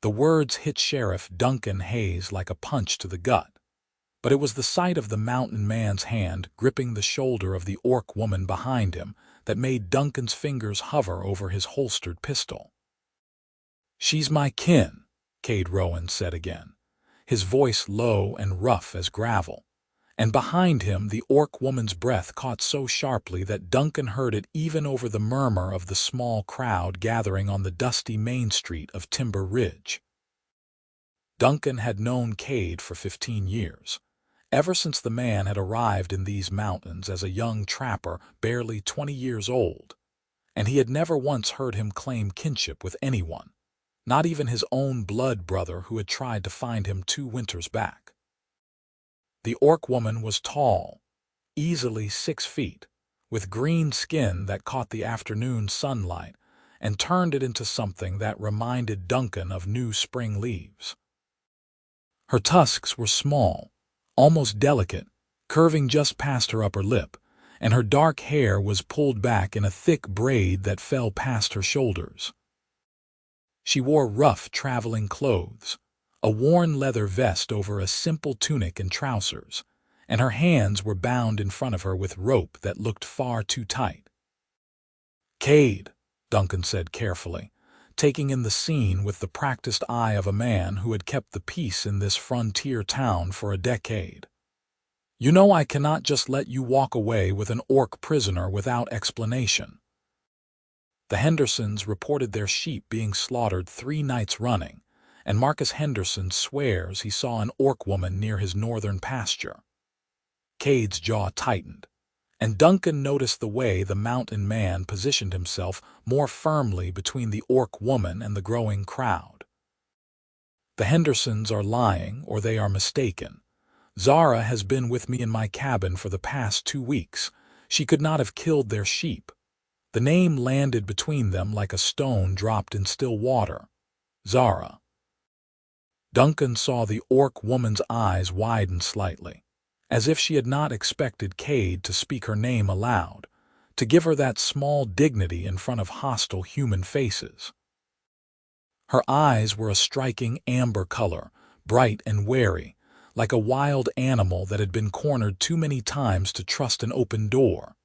The words hit Sheriff Duncan Hayes like a punch to the gut, but it was the sight of the mountain man's hand gripping the shoulder of the orc woman behind him that made Duncan's fingers hover over his holstered pistol. "She's my kin," Kade Rowan said again, his voice low and rough as gravel, and behind him the orc woman's breath caught so sharply that Duncan heard it even over the murmur of the small crowd gathering on the dusty main street of Timber Ridge. Duncan had known Kade for 15 years, ever since the man had arrived in these mountains as a young trapper barely 20 years old, and he had never once heard him claim kinship with anyone, not even his own blood brother who had tried to find him 2 winters back. The orc woman was tall, easily 6 feet, with green skin that caught the afternoon sunlight and turned it into something that reminded Duncan of new spring leaves. Her tusks were small, almost delicate, curving just past her upper lip, and her dark hair was pulled back in a thick braid that fell past her shoulders. She wore rough traveling clothes, a worn leather vest over a simple tunic and trousers, and her hands were bound in front of her with rope that looked far too tight. "Kade," Duncan said carefully, taking in the scene with the practiced eye of a man who had kept the peace in this frontier town for a decade. "You know I cannot just let you walk away with an orc prisoner without explanation. The Hendersons reported their sheep being slaughtered 3 nights running, and Marcus Henderson swears he saw an orc woman near his northern pasture." Kade's jaw tightened, and Duncan noticed the way the mountain man positioned himself more firmly between the orc woman and the growing crowd. "The Hendersons are lying, or they are mistaken. Zara has been with me in my cabin for the past 2 weeks. She could not have killed their sheep." The name landed between them like a stone dropped in still water. Zara. Duncan saw the orc woman's eyes widen slightly, as if she had not expected Kade to speak her name aloud, to give her that small dignity in front of hostile human faces. Her eyes were a striking amber color, bright and wary, like a wild animal that had been cornered too many times to trust an open door.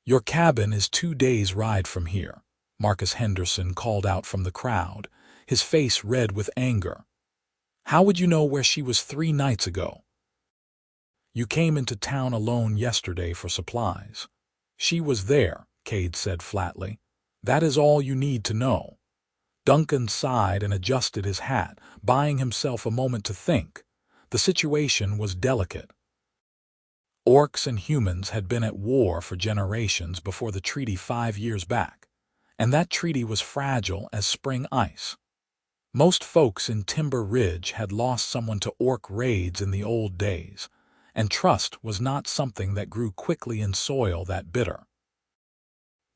"Your cabin is 2 days' ride from here," Marcus Henderson called out from the crowd, his face red with anger. "How would you know where she was 3 nights ago? You came into town alone yesterday for supplies. She was there," Kade said flatly. "That is all you need to know." Duncan sighed and adjusted his hat, buying himself a moment to think. The situation was delicate. Orcs and humans had been at war for generations before the treaty 5 years back, and that treaty was fragile as spring ice. Most folks in Timber Ridge had lost someone to orc raids in the old days, and trust was not something that grew quickly in soil that bitter.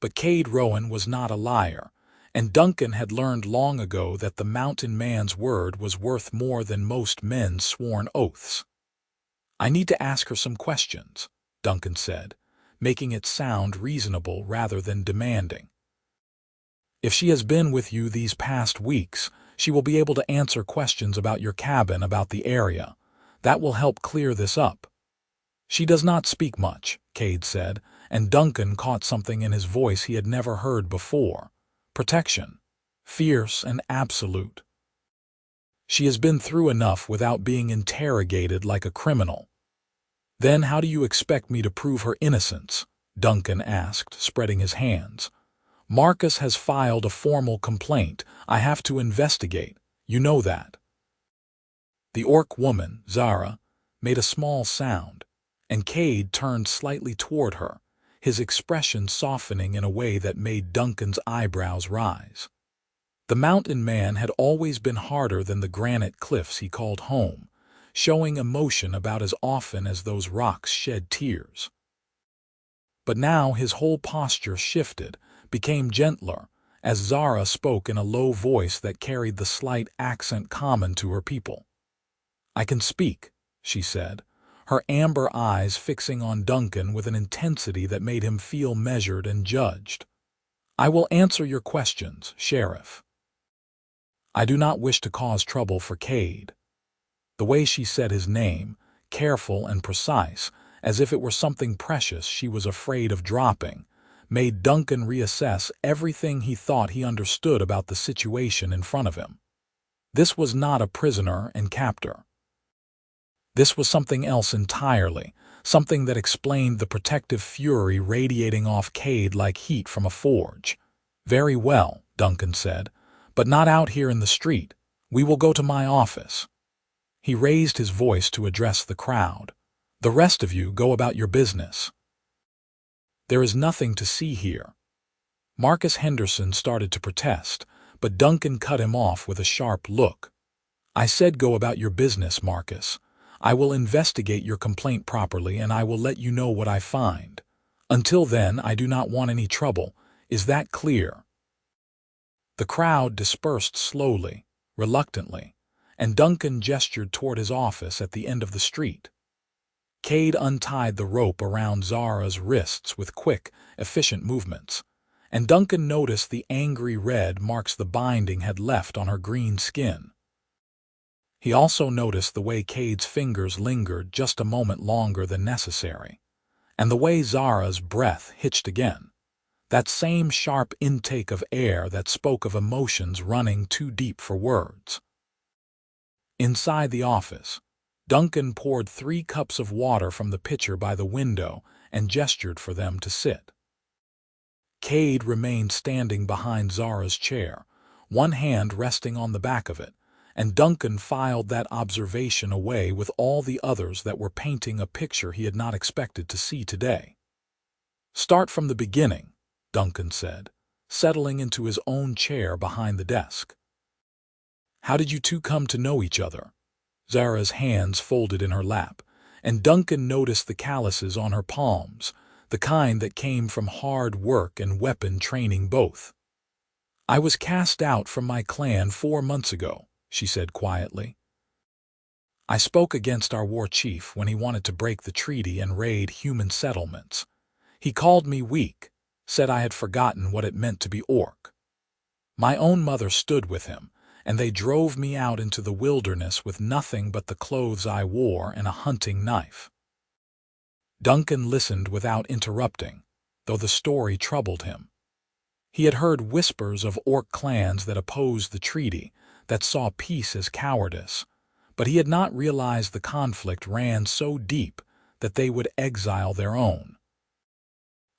But Kade Rowan was not a liar, and Duncan had learned long ago that the mountain man's word was worth more than most men's sworn oaths. "I need to ask her some questions," Duncan said, making it sound reasonable rather than demanding. "If she has been with you these past weeks, she will be able to answer questions about your cabin, about the area. That will help clear this up." "She does not speak much," Kade said, and Duncan caught something in his voice he had never heard before. Protection. Fierce and absolute. "She has been through enough without being interrogated like a criminal." "Then how do you expect me to prove her innocence?" Duncan asked, spreading his hands. "Marcus has filed a formal complaint. I have to investigate. You know that." The orc woman, Zara, made a small sound, and Kade turned slightly toward her, his expression softening in a way that made Duncan's eyebrows rise. The mountain man had always been harder than the granite cliffs he called home, showing emotion about as often as those rocks shed tears. But now his whole posture shifted, became gentler, as Zara spoke in a low voice that carried the slight accent common to her people. "I can speak," she said, her amber eyes fixing on Duncan with an intensity that made him feel measured and judged. "I will answer your questions, Sheriff." I do not wish to cause trouble for Kade." The way she said his name, careful and precise, as if it were something precious she was afraid of dropping, made Duncan reassess everything he thought he understood about the situation in front of him. This was not a prisoner and captor. This was something else entirely, something that explained the protective fury radiating off Kade like heat from a forge. "Very well," Duncan said, "but not out here in the street. We will go to my office." He raised his voice to address the crowd. "The rest of you go about your business. There is nothing to see here." Marcus Henderson started to protest, but Duncan cut him off with a sharp look. "I said go about your business, Marcus. I will investigate your complaint properly and I will let you know what I find. Until then, I do not want any trouble. Is that clear?" The crowd dispersed slowly, reluctantly, and Duncan gestured toward his office at the end of the street. Kade untied the rope around Zara's wrists with quick, efficient movements, and Duncan noticed the angry red marks the binding had left on her green skin. He also noticed the way Kade's fingers lingered just a moment longer than necessary, and the way Zara's breath hitched again, that same sharp intake of air that spoke of emotions running too deep for words. Inside the office, Duncan poured 3 cups of water from the pitcher by the window and gestured for them to sit. Kade remained standing behind Zara's chair, one hand resting on the back of it, and Duncan filed that observation away with all the others that were painting a picture he had not expected to see today. "Start from the beginning," Duncan said, settling into his own chair behind the desk. "How did you two come to know each other?" Zara's hands folded in her lap, and Duncan noticed the calluses on her palms, the kind that came from hard work and weapon training both. "I was cast out from my clan 4 months ago," she said quietly. "I spoke against our war chief when he wanted to break the treaty and raid human settlements. He called me weak, said I had forgotten what it meant to be orc. My own mother stood with him, and they drove me out into the wilderness with nothing but the clothes I wore and a hunting knife." Duncan listened without interrupting, though the story troubled him. He had heard whispers of orc clans that opposed the treaty, that saw peace as cowardice, but he had not realized the conflict ran so deep that they would exile their own.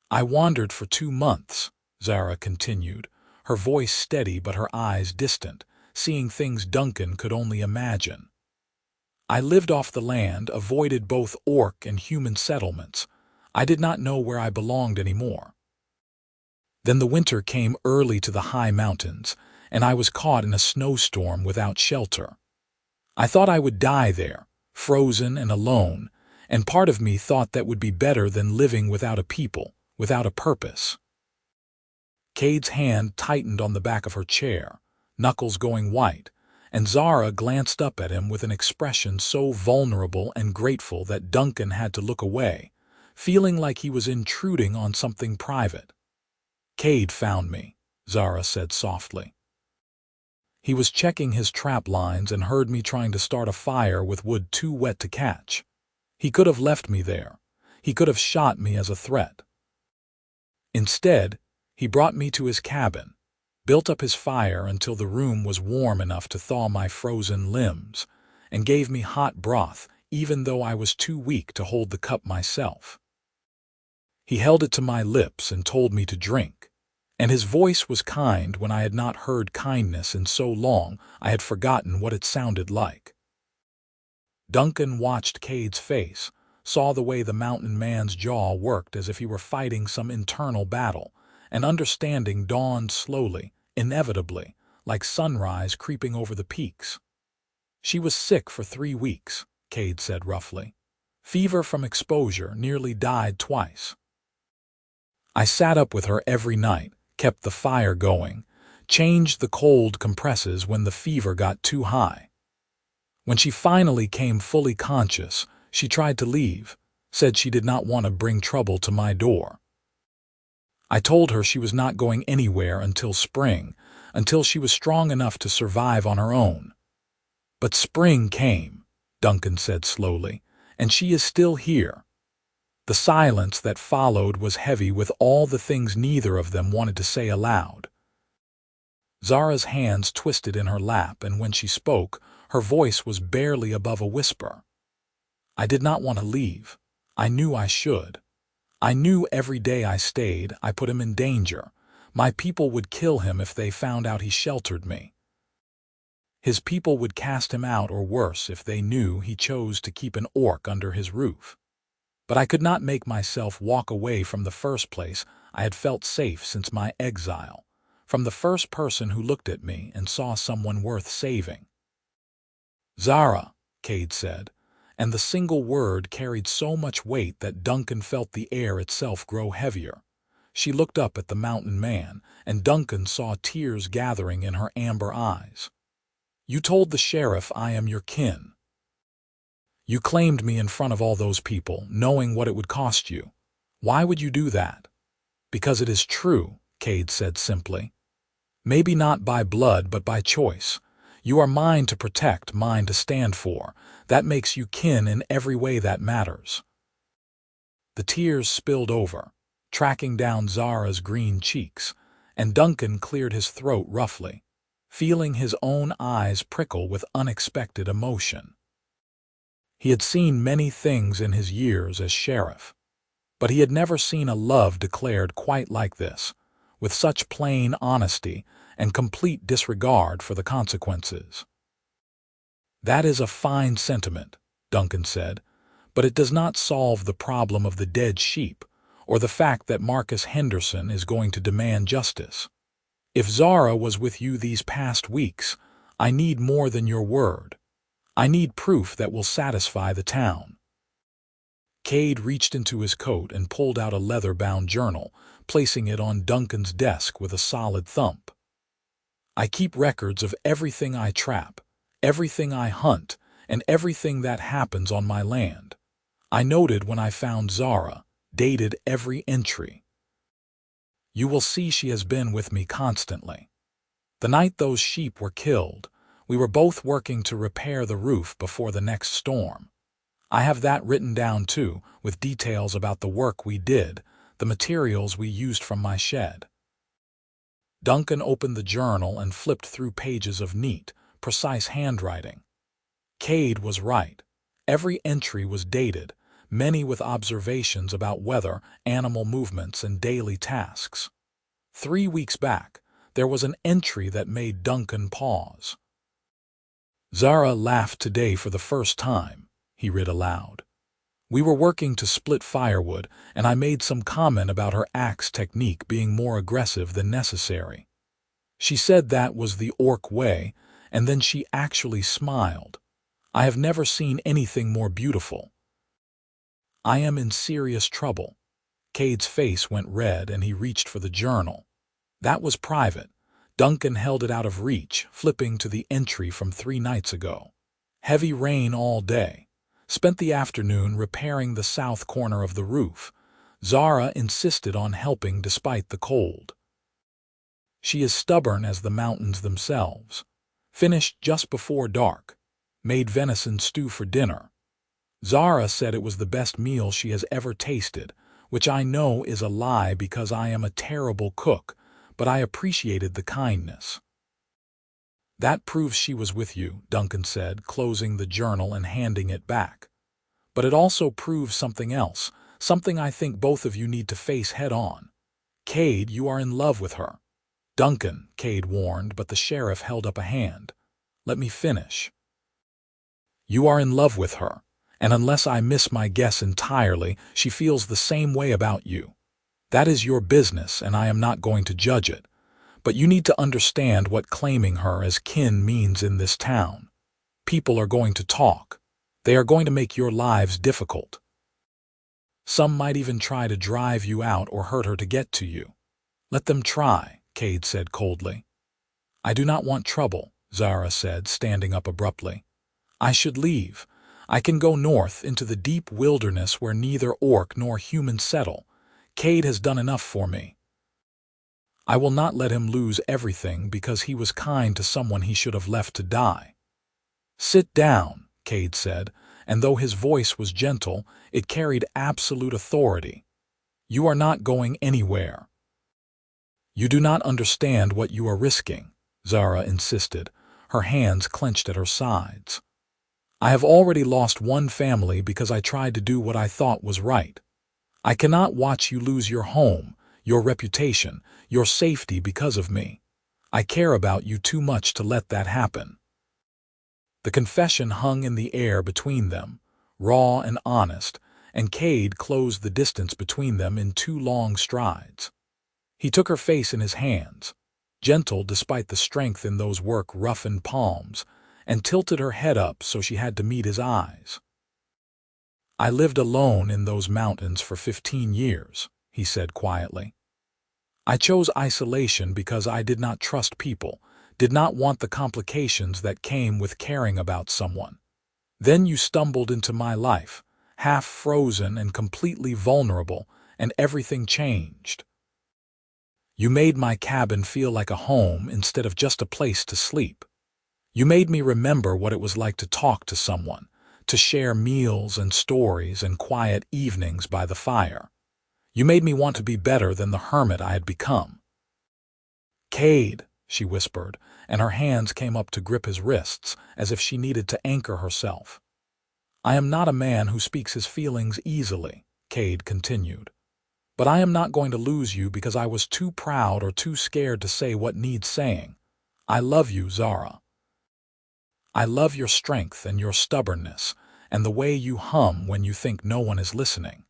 "I wandered for 2 months," Zara continued, her voice steady but her eyes distant, seeing things Duncan could only imagine. "I lived off the land, avoided both orc and human settlements. I did not know where I belonged anymore. Then the winter came early to the high mountains, and I was caught in a snowstorm without shelter. I thought I would die there, frozen and alone, and part of me thought that would be better than living without a people, without a purpose." Kade's hand tightened on the back of her chair, knuckles going white, and Zara glanced up at him with an expression so vulnerable and grateful that Duncan had to look away, feeling like he was intruding on something private. "Kade found me," Zara said softly. "He was checking his trap lines and heard me trying to start a fire with wood too wet to catch. He could have left me there. He could have shot me as a threat. Instead, he brought me to his cabin, built up his fire until the room was warm enough to thaw my frozen limbs, and gave me hot broth even though I was too weak to hold the cup myself. He held it to my lips and told me to drink, and his voice was kind when I had not heard kindness in so long I had forgotten what it sounded like." Duncan watched Kade's face, saw the way the mountain man's jaw worked as if he were fighting some internal battle, and understanding dawned slowly, inevitably, like sunrise creeping over the peaks. "She was sick for 3 weeks, Kade said roughly. "Fever from exposure, nearly died twice. I sat up with her every night, kept the fire going, changed the cold compresses when the fever got too high. When she finally came fully conscious, she tried to leave, said she did not want to bring trouble to my door. I told her she was not going anywhere until spring, until she was strong enough to survive on her own. But spring came, Duncan said slowly, and she is still here. The silence that followed was heavy with all the things neither of them wanted to say aloud. Zara's hands twisted in her lap, and when she spoke, her voice was barely above a whisper. I did not want to leave. I knew I should. I knew every day I stayed, I put him in danger. My people would kill him if they found out he sheltered me. His people would cast him out, or worse, if they knew he chose to keep an orc under his roof. But I could not make myself walk away from the first place I had felt safe since my exile, from the first person who looked at me and saw someone worth saving. Zara, Kade said, and the single word carried so much weight that Duncan felt the air itself grow heavier. She looked up at the mountain man, and Duncan saw tears gathering in her amber eyes. You told the sheriff I am your kin. You claimed me in front of all those people, knowing what it would cost you. Why would you do that? Because it is true, Kade said simply. Maybe not by blood, but by choice. You are mine to protect, mine to stand for. That makes you kin in every way that matters. The tears spilled over, tracking down Zara's green cheeks, and Duncan cleared his throat roughly, feeling his own eyes prickle with unexpected emotion. He had seen many things in his years as sheriff, but he had never seen a love declared quite like this, with such plain honesty and complete disregard for the consequences. That is a fine sentiment, Duncan said, but it does not solve the problem of the dead sheep or the fact that Marcus Henderson is going to demand justice. If Zara was with you these past weeks, I need more than your word. I need proof that will satisfy the town. Kade reached into his coat and pulled out a leather-bound journal, placing it on Duncan's desk with a solid thump. I keep records of everything I trap, everything I hunt, and everything that happens on my land. I noted when I found Zara, dated every entry. You will see she has been with me constantly. The night those sheep were killed, we were both working to repair the roof before the next storm. I have that written down too, with details about the work we did, the materials we used from my shed. Duncan opened the journal and flipped through pages of neat, precise handwriting. Kade was right. Every entry was dated, many with observations about weather, animal movements, and daily tasks. 3 weeks back, there was an entry that made Duncan pause. Zara laughed today for the first time, he read aloud. We were working to split firewood, and I made some comment about her axe technique being more aggressive than necessary. She said that was the orc way, and then she actually smiled. I have never seen anything more beautiful. I am in serious trouble. Kade's face went red and he reached for the journal. That was private. Duncan held it out of reach, flipping to the entry from 3 nights ago. Heavy rain all day. Spent the afternoon repairing the south corner of the roof. Zara insisted on helping despite the cold. She is stubborn as the mountains themselves. Finished just before dark. Made venison stew for dinner. Zara said it was the best meal she has ever tasted, which I know is a lie because I am a terrible cook, but I appreciated the kindness. That proves she was with you, Duncan said, closing the journal and handing it back. But it also proves something else, something I think both of you need to face head-on. Kade, you are in love with her. Duncan, Kade warned, but the sheriff held up a hand. Let me finish. You are in love with her, and unless I miss my guess entirely, she feels the same way about you. That is your business, and I am not going to judge it. But you need to understand what claiming her as kin means in this town. People are going to talk. They are going to make your lives difficult. Some might even try to drive you out or hurt her to get to you. Let them try, Kade said coldly. I do not want trouble, Zara said, standing up abruptly. I should leave. I can go north into the deep wilderness where neither orc nor human settle. Kade has done enough for me. I will not let him lose everything because he was kind to someone he should have left to die. Sit down, Kade said, and though his voice was gentle, it carried absolute authority. You are not going anywhere. You do not understand what you are risking, Zara insisted, her hands clenched at her sides. I have already lost one family because I tried to do what I thought was right. I cannot watch you lose your home, your reputation, your safety because of me. I care about you too much to let that happen. The confession hung in the air between them, raw and honest, and Kade closed the distance between them in 2 long strides. He took her face in his hands, gentle despite the strength in those work-roughened palms, and tilted her head up so she had to meet his eyes. I lived alone in those mountains for 15 years, he said quietly. I chose isolation because I did not trust people, did not want the complications that came with caring about someone. Then you stumbled into my life, half frozen and completely vulnerable, and everything changed. You made my cabin feel like a home instead of just a place to sleep. You made me remember what it was like to talk to someone, to share meals and stories and quiet evenings by the fire. You made me want to be better than the hermit I had become. Kade, she whispered, and her hands came up to grip his wrists as if she needed to anchor herself. I am not a man who speaks his feelings easily, Kade continued. But I am not going to lose you because I was too proud or too scared to say what needs saying. I love you, Zara. I love your strength and your stubbornness, and the way you hum when you think no one is listening.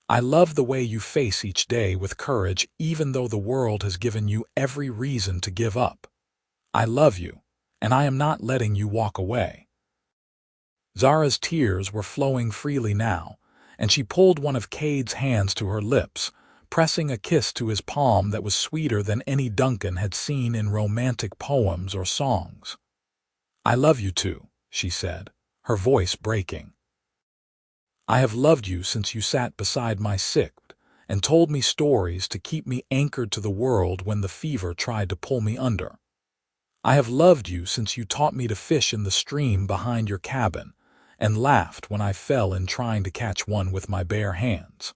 I love the way you face each day with courage even though the world has given you every reason to give up. I love you, and I am not letting you walk away. Zara's tears were flowing freely now, and she pulled one of Kade's hands to her lips, pressing a kiss to his palm that was sweeter than any Duncan had seen in romantic poems or songs. I love you too, she said, her voice breaking. I have loved you since you sat beside my sick and told me stories to keep me anchored to the world when the fever tried to pull me under. I have loved you since you taught me to fish in the stream behind your cabin and laughed when I fell in trying to catch one with my bare hands.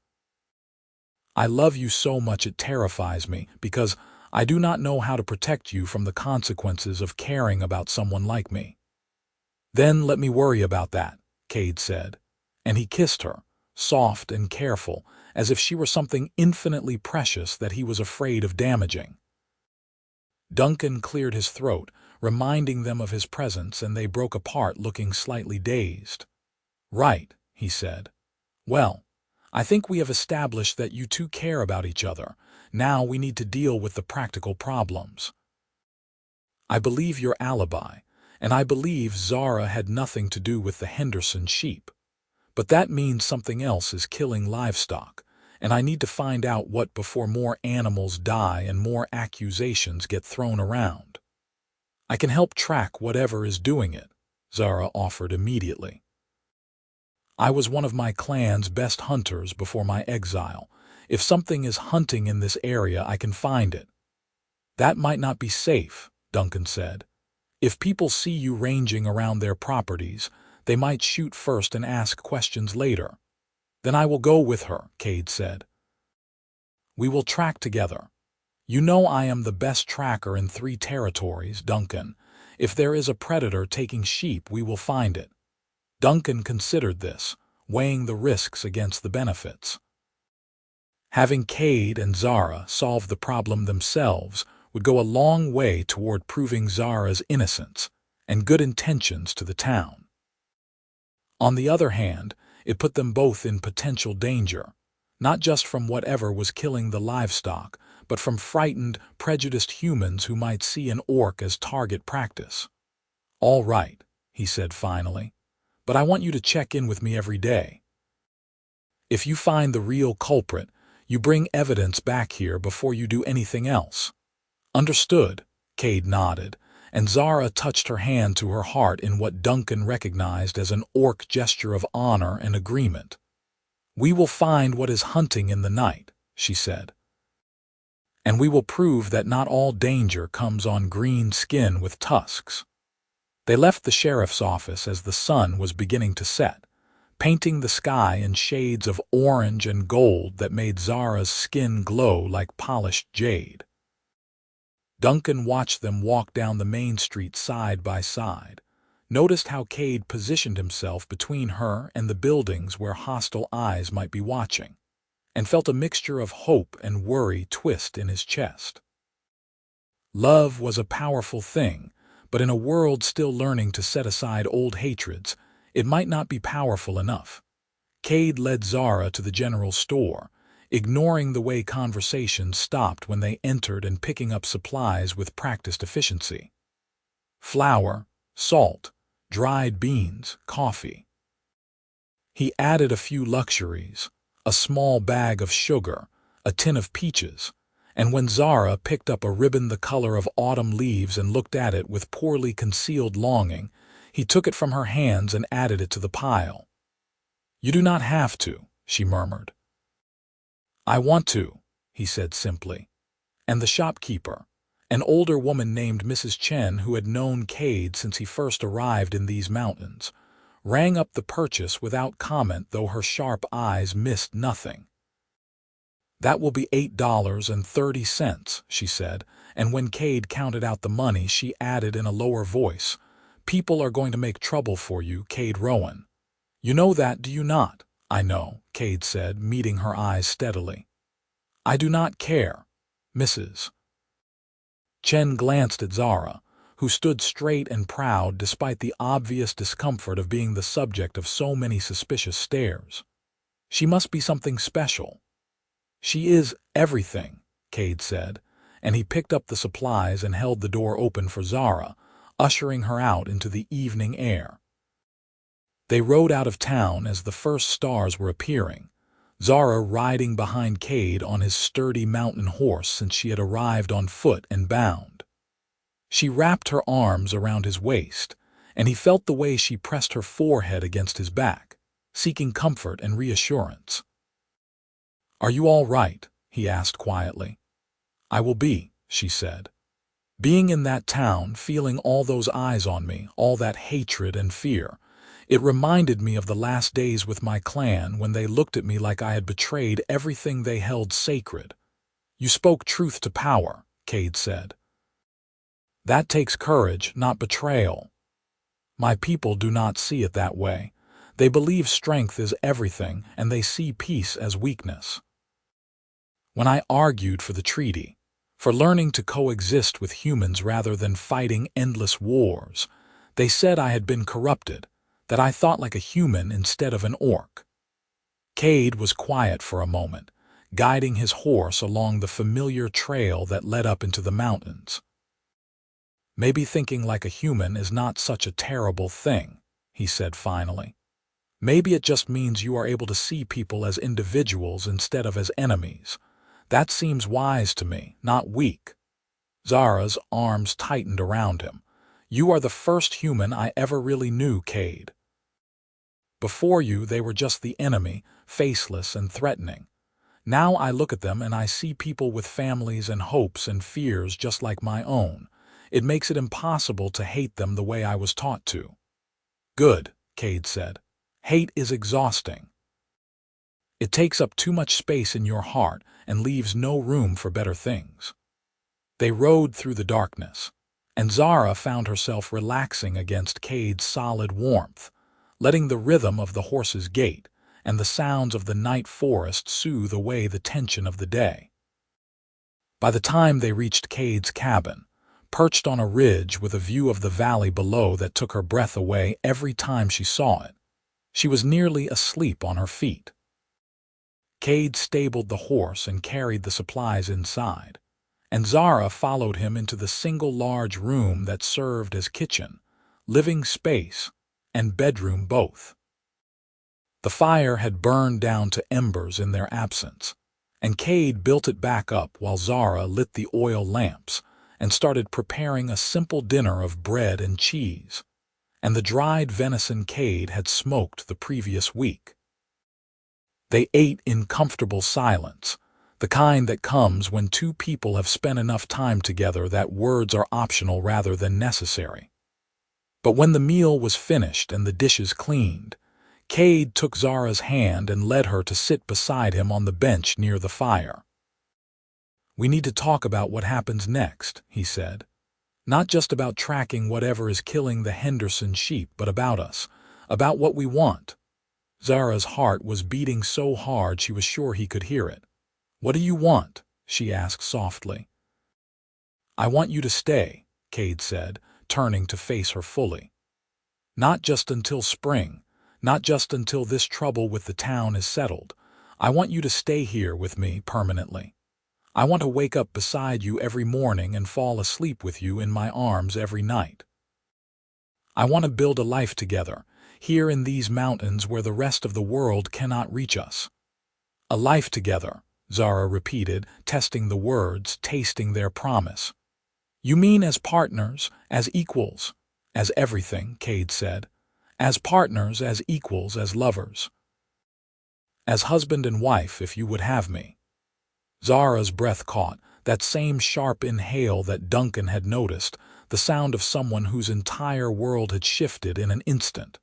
I love you so much it terrifies me because I do not know how to protect you from the consequences of caring about someone like me. Then let me worry about that, Kade said, and he kissed her, soft and careful, as if she were something infinitely precious that he was afraid of damaging. Duncan cleared his throat, reminding them of his presence, and they broke apart looking slightly dazed. Right, he said. Well, I think we have established that you two care about each other. Now we need to deal with the practical problems. I believe your alibi, and I believe Zara had nothing to do with the Henderson sheep. But that means something else is killing livestock, and I need to find out what before more animals die and more accusations get thrown around. I can help track whatever is doing it, Zara offered immediately. I was one of my clan's best hunters before my exile. If something is hunting in this area, I can find it. That might not be safe, Duncan said. If people see you ranging around their properties, they might shoot first and ask questions later. Then I will go with her, Kade said. We will track together. You know I am the best tracker in 3 territories, Duncan. If there is a predator taking sheep, we will find it. Duncan considered this, weighing the risks against the benefits. Having Kade and Zara solve the problem themselves would go a long way toward proving Zara's innocence and good intentions to the town. On the other hand, it put them both in potential danger, not just from whatever was killing the livestock, but from frightened, prejudiced humans who might see an orc as target practice. All right, he said finally, but I want you to check in with me every day. If you find the real culprit, you bring evidence back here before you do anything else. Understood, Kade nodded, and Zara touched her hand to her heart in what Duncan recognized as an orc gesture of honor and agreement. We will find what is hunting in the night, she said. And we will prove that not all danger comes on green skin with tusks. They left the sheriff's office as the sun was beginning to set, painting the sky in shades of orange and gold that made Zara's skin glow like polished jade. Duncan watched them walk down the main street side by side, noticed how Kade positioned himself between her and the buildings where hostile eyes might be watching, and felt a mixture of hope and worry twist in his chest. Love was a powerful thing, but in a world still learning to set aside old hatreds, it might not be powerful enough. Kade led Zara to the general store, ignoring the way conversations stopped when they entered and picking up supplies with practiced efficiency. Flour, salt, dried beans, coffee. He added a few luxuries, a small bag of sugar, a tin of peaches, and when Zara picked up a ribbon the color of autumn leaves and looked at it with poorly concealed longing, he took it from her hands and added it to the pile. "You do not have to," she murmured. "I want to," he said simply. And the shopkeeper, an older woman named Mrs. Chen who had known Kade since he first arrived in these mountains, rang up the purchase without comment, though her sharp eyes missed nothing. "That will be $8.30, she said, and when Kade counted out the money she added in a lower voice, "People are going to make trouble for you, Kade Rowan. You know that, do you not?" "I know," Kade said, meeting her eyes steadily. "I do not care, Mrs." Chen glanced at Zara, who stood straight and proud despite the obvious discomfort of being the subject of so many suspicious stares. "She must be something special." "She is everything," Kade said, and he picked up the supplies and held the door open for Zara, ushering her out into the evening air. They rode out of town as the first stars were appearing, Zara riding behind Kade on his sturdy mountain horse since she had arrived on foot and bound. She wrapped her arms around his waist, and he felt the way she pressed her forehead against his back, seeking comfort and reassurance. "Are you all right?" he asked quietly. "I will be," she said. "Being in that town, feeling all those eyes on me, all that hatred and fear, it reminded me of the last days with my clan when they looked at me like I had betrayed everything they held sacred." "You spoke truth to power," Kade said. "That takes courage, not betrayal. My people do not see it that way. They believe strength is everything, and they see peace as weakness. When I argued for the treaty, for learning to coexist with humans rather than fighting endless wars, they said I had been corrupted, that I thought like a human instead of an orc." Kade was quiet for a moment, guiding his horse along the familiar trail that led up into the mountains. "Maybe thinking like a human is not such a terrible thing," he said finally. "Maybe it just means you are able to see people as individuals instead of as enemies. That seems wise to me, not weak." Zara's arms tightened around him. "You are the first human I ever really knew, Kade. Before you, they were just the enemy, faceless and threatening. Now I look at them and I see people with families and hopes and fears just like my own. It makes it impossible to hate them the way I was taught to." "Good," Kade said. "Hate is exhausting. It takes up too much space in your heart and leaves no room for better things." They rode through the darkness, and Zara found herself relaxing against Kade's solid warmth, letting the rhythm of the horse's gait and the sounds of the night forest soothe away the tension of the day. By the time they reached Kade's cabin, perched on a ridge with a view of the valley below that took her breath away every time she saw it, she was nearly asleep on her feet. Kade stabled the horse and carried the supplies inside, and Zara followed him into the single large room that served as kitchen, living space, and bedroom both. The fire had burned down to embers in their absence, and Kade built it back up while Zara lit the oil lamps and started preparing a simple dinner of bread and cheese, and the dried venison Kade had smoked the previous week. They ate in comfortable silence, The kind that comes when two people have spent enough time together that words are optional rather than necessary. But when the meal was finished and the dishes cleaned, Kade took Zara's hand and led her to sit beside him on the bench near the fire. "We need to talk about what happens next," he said. "Not just about tracking whatever is killing the Henderson sheep, but about us, about what we want." Zara's heart was beating so hard she was sure he could hear it. "What do you want?" she asked softly. "I want you to stay," Kade said, turning to face her fully. "Not just until spring, not just until this trouble with the town is settled. I want you to stay here with me permanently. I want to wake up beside you every morning and fall asleep with you in my arms every night. I want to build a life together, here in these mountains where the rest of the world cannot reach us." "A life together," Zara repeated, testing the words, tasting their promise. "You mean as partners, as equals?" "As everything," Kade said. "As partners, as equals, as lovers. As husband and wife, if you would have me." Zara's breath caught, that same sharp inhale that Duncan had noticed, the sound of someone whose entire world had shifted in an instant.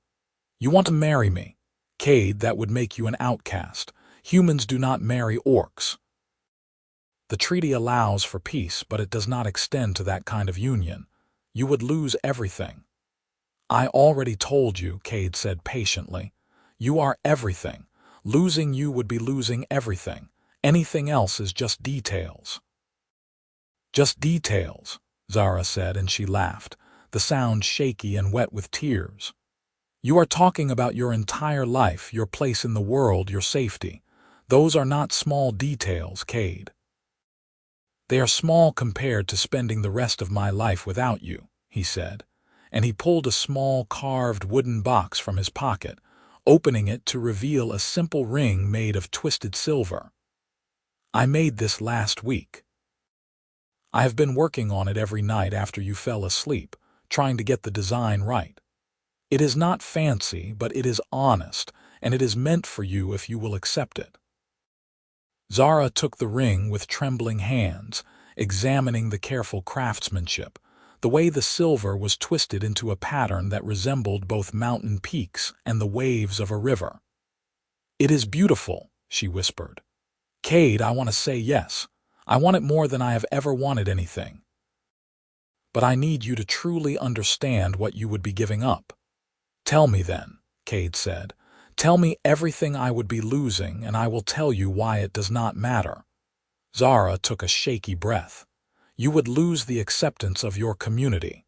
"You want to marry me?" "Kade, that would make you an outcast. Humans do not marry orcs." "The treaty allows for peace, but it does not extend to that kind of union. You would lose everything." "I already told you," Kade said patiently. "You are everything. Losing you would be losing everything. Anything else is just details." "Just details," Zara said, and she laughed, the sound shaky and wet with tears. "You are talking about your entire life, your place in the world, your safety. Those are not small details, Kade." "They are small compared to spending the rest of my life without you," he said, and he pulled a small carved wooden box from his pocket, opening it to reveal a simple ring made of twisted silver. "I made this last week. I have been working on it every night after you fell asleep, trying to get the design right. It is not fancy, but it is honest, and it is meant for you if you will accept it." Zara took the ring with trembling hands, examining the careful craftsmanship, the way the silver was twisted into a pattern that resembled both mountain peaks and the waves of a river. "It is beautiful," she whispered. "Kade, I want to say yes. I want it more than I have ever wanted anything. But I need you to truly understand what you would be giving up." "Tell me then," Kade said. "Tell me everything I would be losing, and I will tell you why it does not matter." Zara took a shaky breath. "You would lose the acceptance of your community.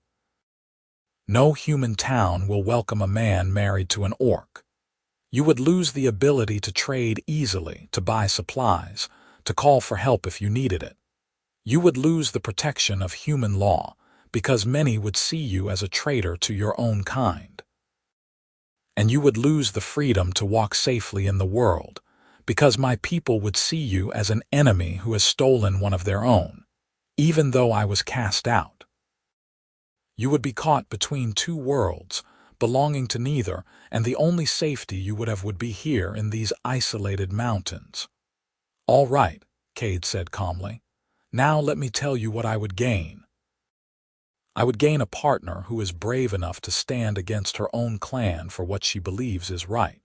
No human town will welcome a man married to an orc. You would lose the ability to trade easily, to buy supplies, to call for help if you needed it. You would lose the protection of human law, because many would see you as a traitor to your own kind. And you would lose the freedom to walk safely in the world, because my people would see you as an enemy who has stolen one of their own, even though I was cast out. You would be caught between two worlds, belonging to neither, and the only safety you would have would be here in these isolated mountains." "All right," Kade said calmly. "Now let me tell you what I would gain. I would gain a partner who is brave enough to stand against her own clan for what she believes is right.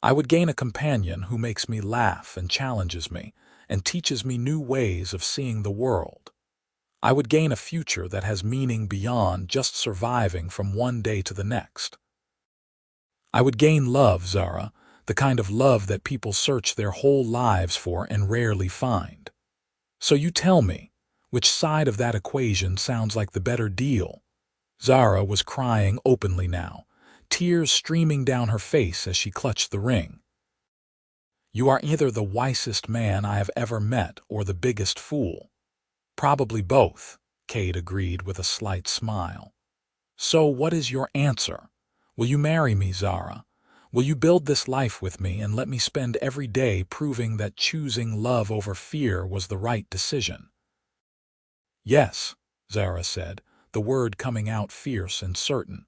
I would gain a companion who makes me laugh and challenges me and teaches me new ways of seeing the world. I would gain a future that has meaning beyond just surviving from one day to the next. I would gain love, Zara, the kind of love that people search their whole lives for and rarely find. So you tell me, which side of that equation sounds like the better deal?" Zara was crying openly now, tears streaming down her face as she clutched the ring. "You are either the wisest man I have ever met or the biggest fool." "Probably both," Kade agreed with a slight smile. "So what is your answer? Will you marry me, Zara? Will you build this life with me and let me spend every day proving that choosing love over fear was the right decision?" "Yes," Zara said, the word coming out fierce and certain.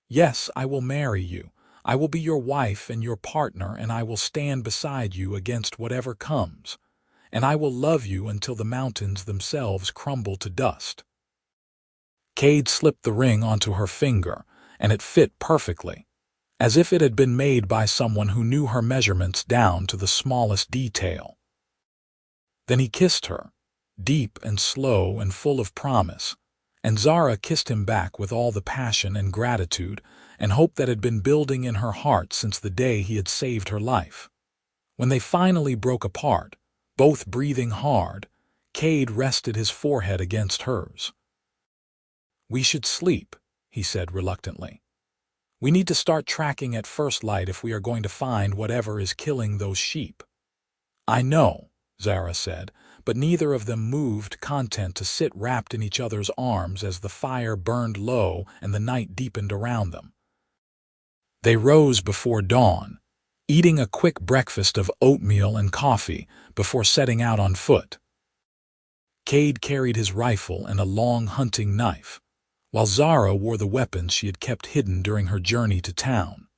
"Yes, I will marry you. I will be your wife and your partner, and I will stand beside you against whatever comes. and I will love you until the mountains themselves crumble to dust." Kade slipped the ring onto her finger, and it fit perfectly, as if it had been made by someone who knew her measurements down to the smallest detail. Then he kissed her, deep and slow and full of promise, and Zara kissed him back with all the passion and gratitude and hope that had been building in her heart since the day he had saved her life. When they finally broke apart, both breathing hard, Kade rested his forehead against hers. "We should sleep," he said reluctantly. "We need to start tracking at first light if we are going to find whatever is killing those sheep." "I know," Zara said, but neither of them moved, content to sit wrapped in each other's arms as the fire burned low and the night deepened around them. They rose before dawn, eating a quick breakfast of oatmeal and coffee before setting out on foot. Kade carried his rifle and a long hunting knife, while Zara wore the weapons she had kept hidden during her journey to town.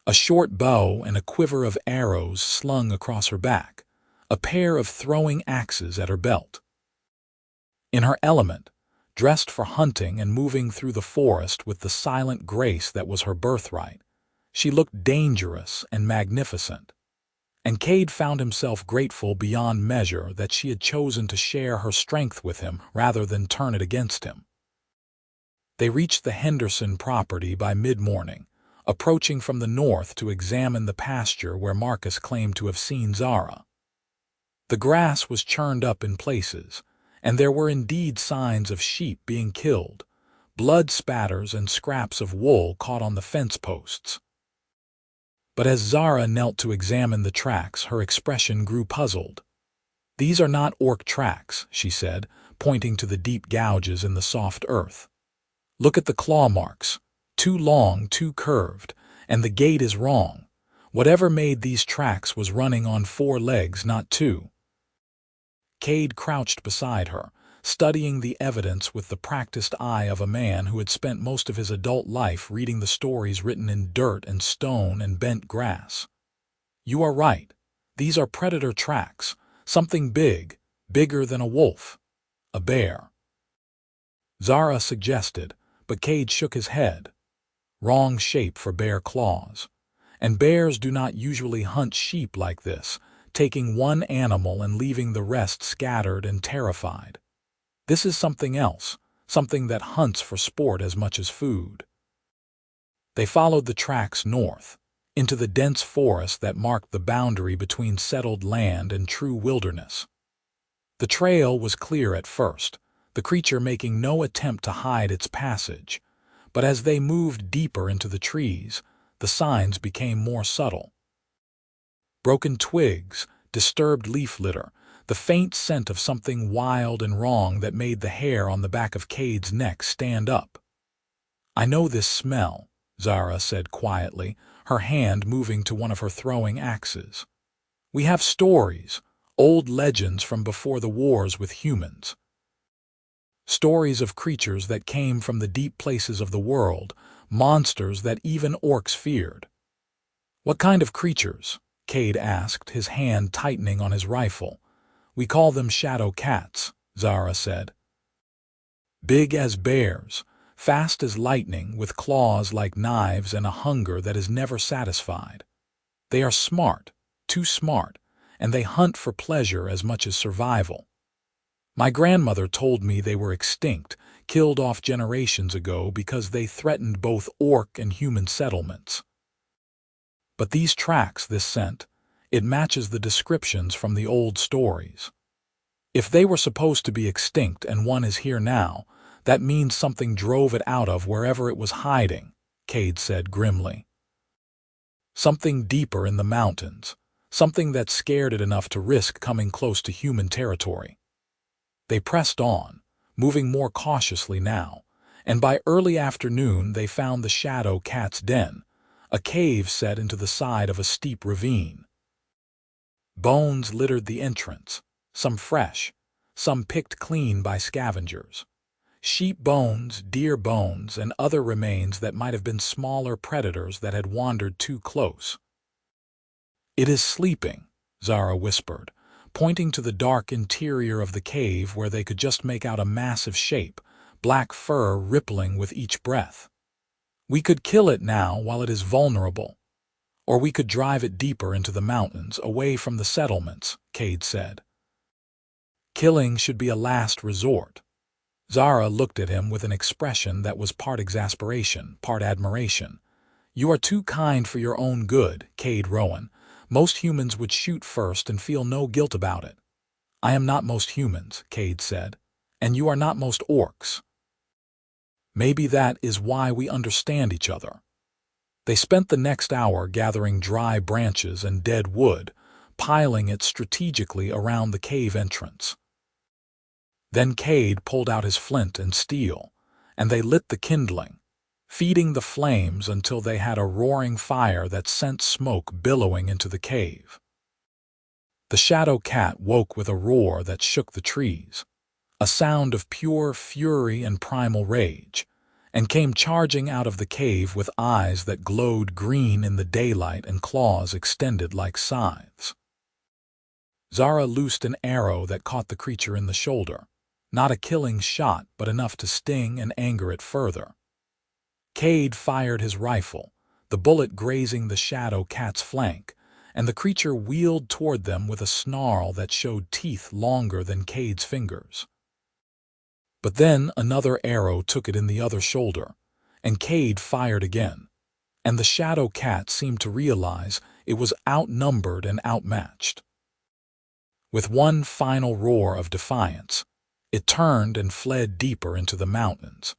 A short bow and a quiver of arrows slung across her back, a pair of throwing axes at her belt. In her element, dressed for hunting and moving through the forest with the silent grace that was her birthright, she looked dangerous and magnificent. And Kade found himself grateful beyond measure that she had chosen to share her strength with him rather than turn it against him. They reached the Henderson property by mid-morning, approaching from the north to examine the pasture where Marcus claimed to have seen Zara. The grass was churned up in places, and there were indeed signs of sheep being killed, blood spatters and scraps of wool caught on the fence posts. But as Zara knelt to examine the tracks, her expression grew puzzled. "These are not orc tracks," she said, pointing to the deep gouges in the soft earth. "Look at the claw marks, too long, too curved, and the gait is wrong. Whatever made these tracks was running on 4 legs, not 2. Kade crouched beside her, studying the evidence with the practiced eye of a man who had spent most of his adult life reading the stories written in dirt and stone and bent grass. "You are right. These are predator tracks, something big, bigger than a wolf. A bear," Zara suggested, but Kade shook his head. "Wrong shape for bear claws. And bears do not usually hunt sheep like this, taking one animal and leaving the rest scattered and terrified. This is something else, something that hunts for sport as much as food." They followed the tracks north, into the dense forest that marked the boundary between settled land and true wilderness. The trail was clear at first, the creature making no attempt to hide its passage, but as they moved deeper into the trees, the signs became more subtle. Broken twigs, disturbed leaf litter, the faint scent of something wild and wrong that made the hair on the back of Kade's neck stand up. "I know this smell," Zara said quietly, her hand moving to one of her throwing axes. "We have stories, old legends from before the wars with humans. Stories of creatures that came from the deep places of the world, monsters that even orcs feared." "What kind of creatures?" Kade asked, his hand tightening on his rifle. "We call them shadow cats," Zara said. "Big as bears, fast as lightning, with claws like knives and a hunger that is never satisfied. They are smart, too smart, and they hunt for pleasure as much as survival. My grandmother told me they were extinct, killed off generations ago because they threatened both orc and human settlements. But these tracks, this scent, it matches the descriptions from the old stories. If they were supposed to be extinct and one is here now, that means something drove it out of wherever it was hiding," Kade said grimly. "Something deeper in the mountains, something that scared it enough to risk coming close to human territory." They pressed on, moving more cautiously now, and by early afternoon they found the shadow cat's den, a cave set into the side of a steep ravine. Bones littered the entrance, some fresh, some picked clean by scavengers. Sheep bones, deer bones, and other remains that might have been smaller predators that had wandered too close. "It is sleeping," Zara whispered, pointing to the dark interior of the cave where they could just make out a massive shape, black fur rippling with each breath. "We could kill it now while it is vulnerable, or we could drive it deeper into the mountains, away from the settlements," Kade said. "Killing should be a last resort." Zara looked at him with an expression that was part exasperation, part admiration. "You are too kind for your own good, Kade Rowan. Most humans would shoot first and feel no guilt about it." "I am not most humans," Kade said, "and you are not most orcs. Maybe that is why we understand each other." They spent the next hour gathering dry branches and dead wood, piling it strategically around the cave entrance. Then Kade pulled out his flint and steel, and they lit the kindling, feeding the flames until they had a roaring fire that sent smoke billowing into the cave. The shadow cat woke with a roar that shook the trees, a sound of pure fury and primal rage, and came charging out of the cave with eyes that glowed green in the daylight and claws extended like scythes. Zara loosed an arrow that caught the creature in the shoulder, not a killing shot but enough to sting and anger it further. Kade fired his rifle, the bullet grazing the shadow cat's flank, and the creature wheeled toward them with a snarl that showed teeth longer than Kade's fingers. But then another arrow took it in the other shoulder, and Kade fired again, and the shadow cat seemed to realize it was outnumbered and outmatched. With one final roar of defiance, it turned and fled deeper into the mountains,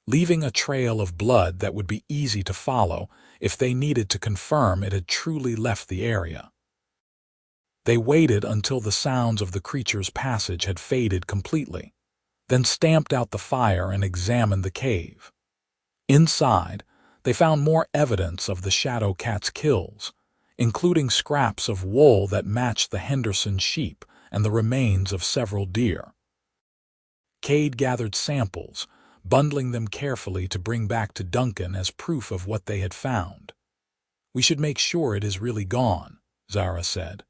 leaving a trail of blood that would be easy to follow if they needed to confirm it had truly left the area. They waited until the sounds of the creature's passage had faded completely, then stamped out the fire and examined the cave. Inside, they found more evidence of the shadow cat's kills, including scraps of wool that matched the Henderson sheep and the remains of several deer. Kade gathered samples, bundling them carefully to bring back to Duncan as proof of what they had found. "We should make sure it is really gone," Zara said.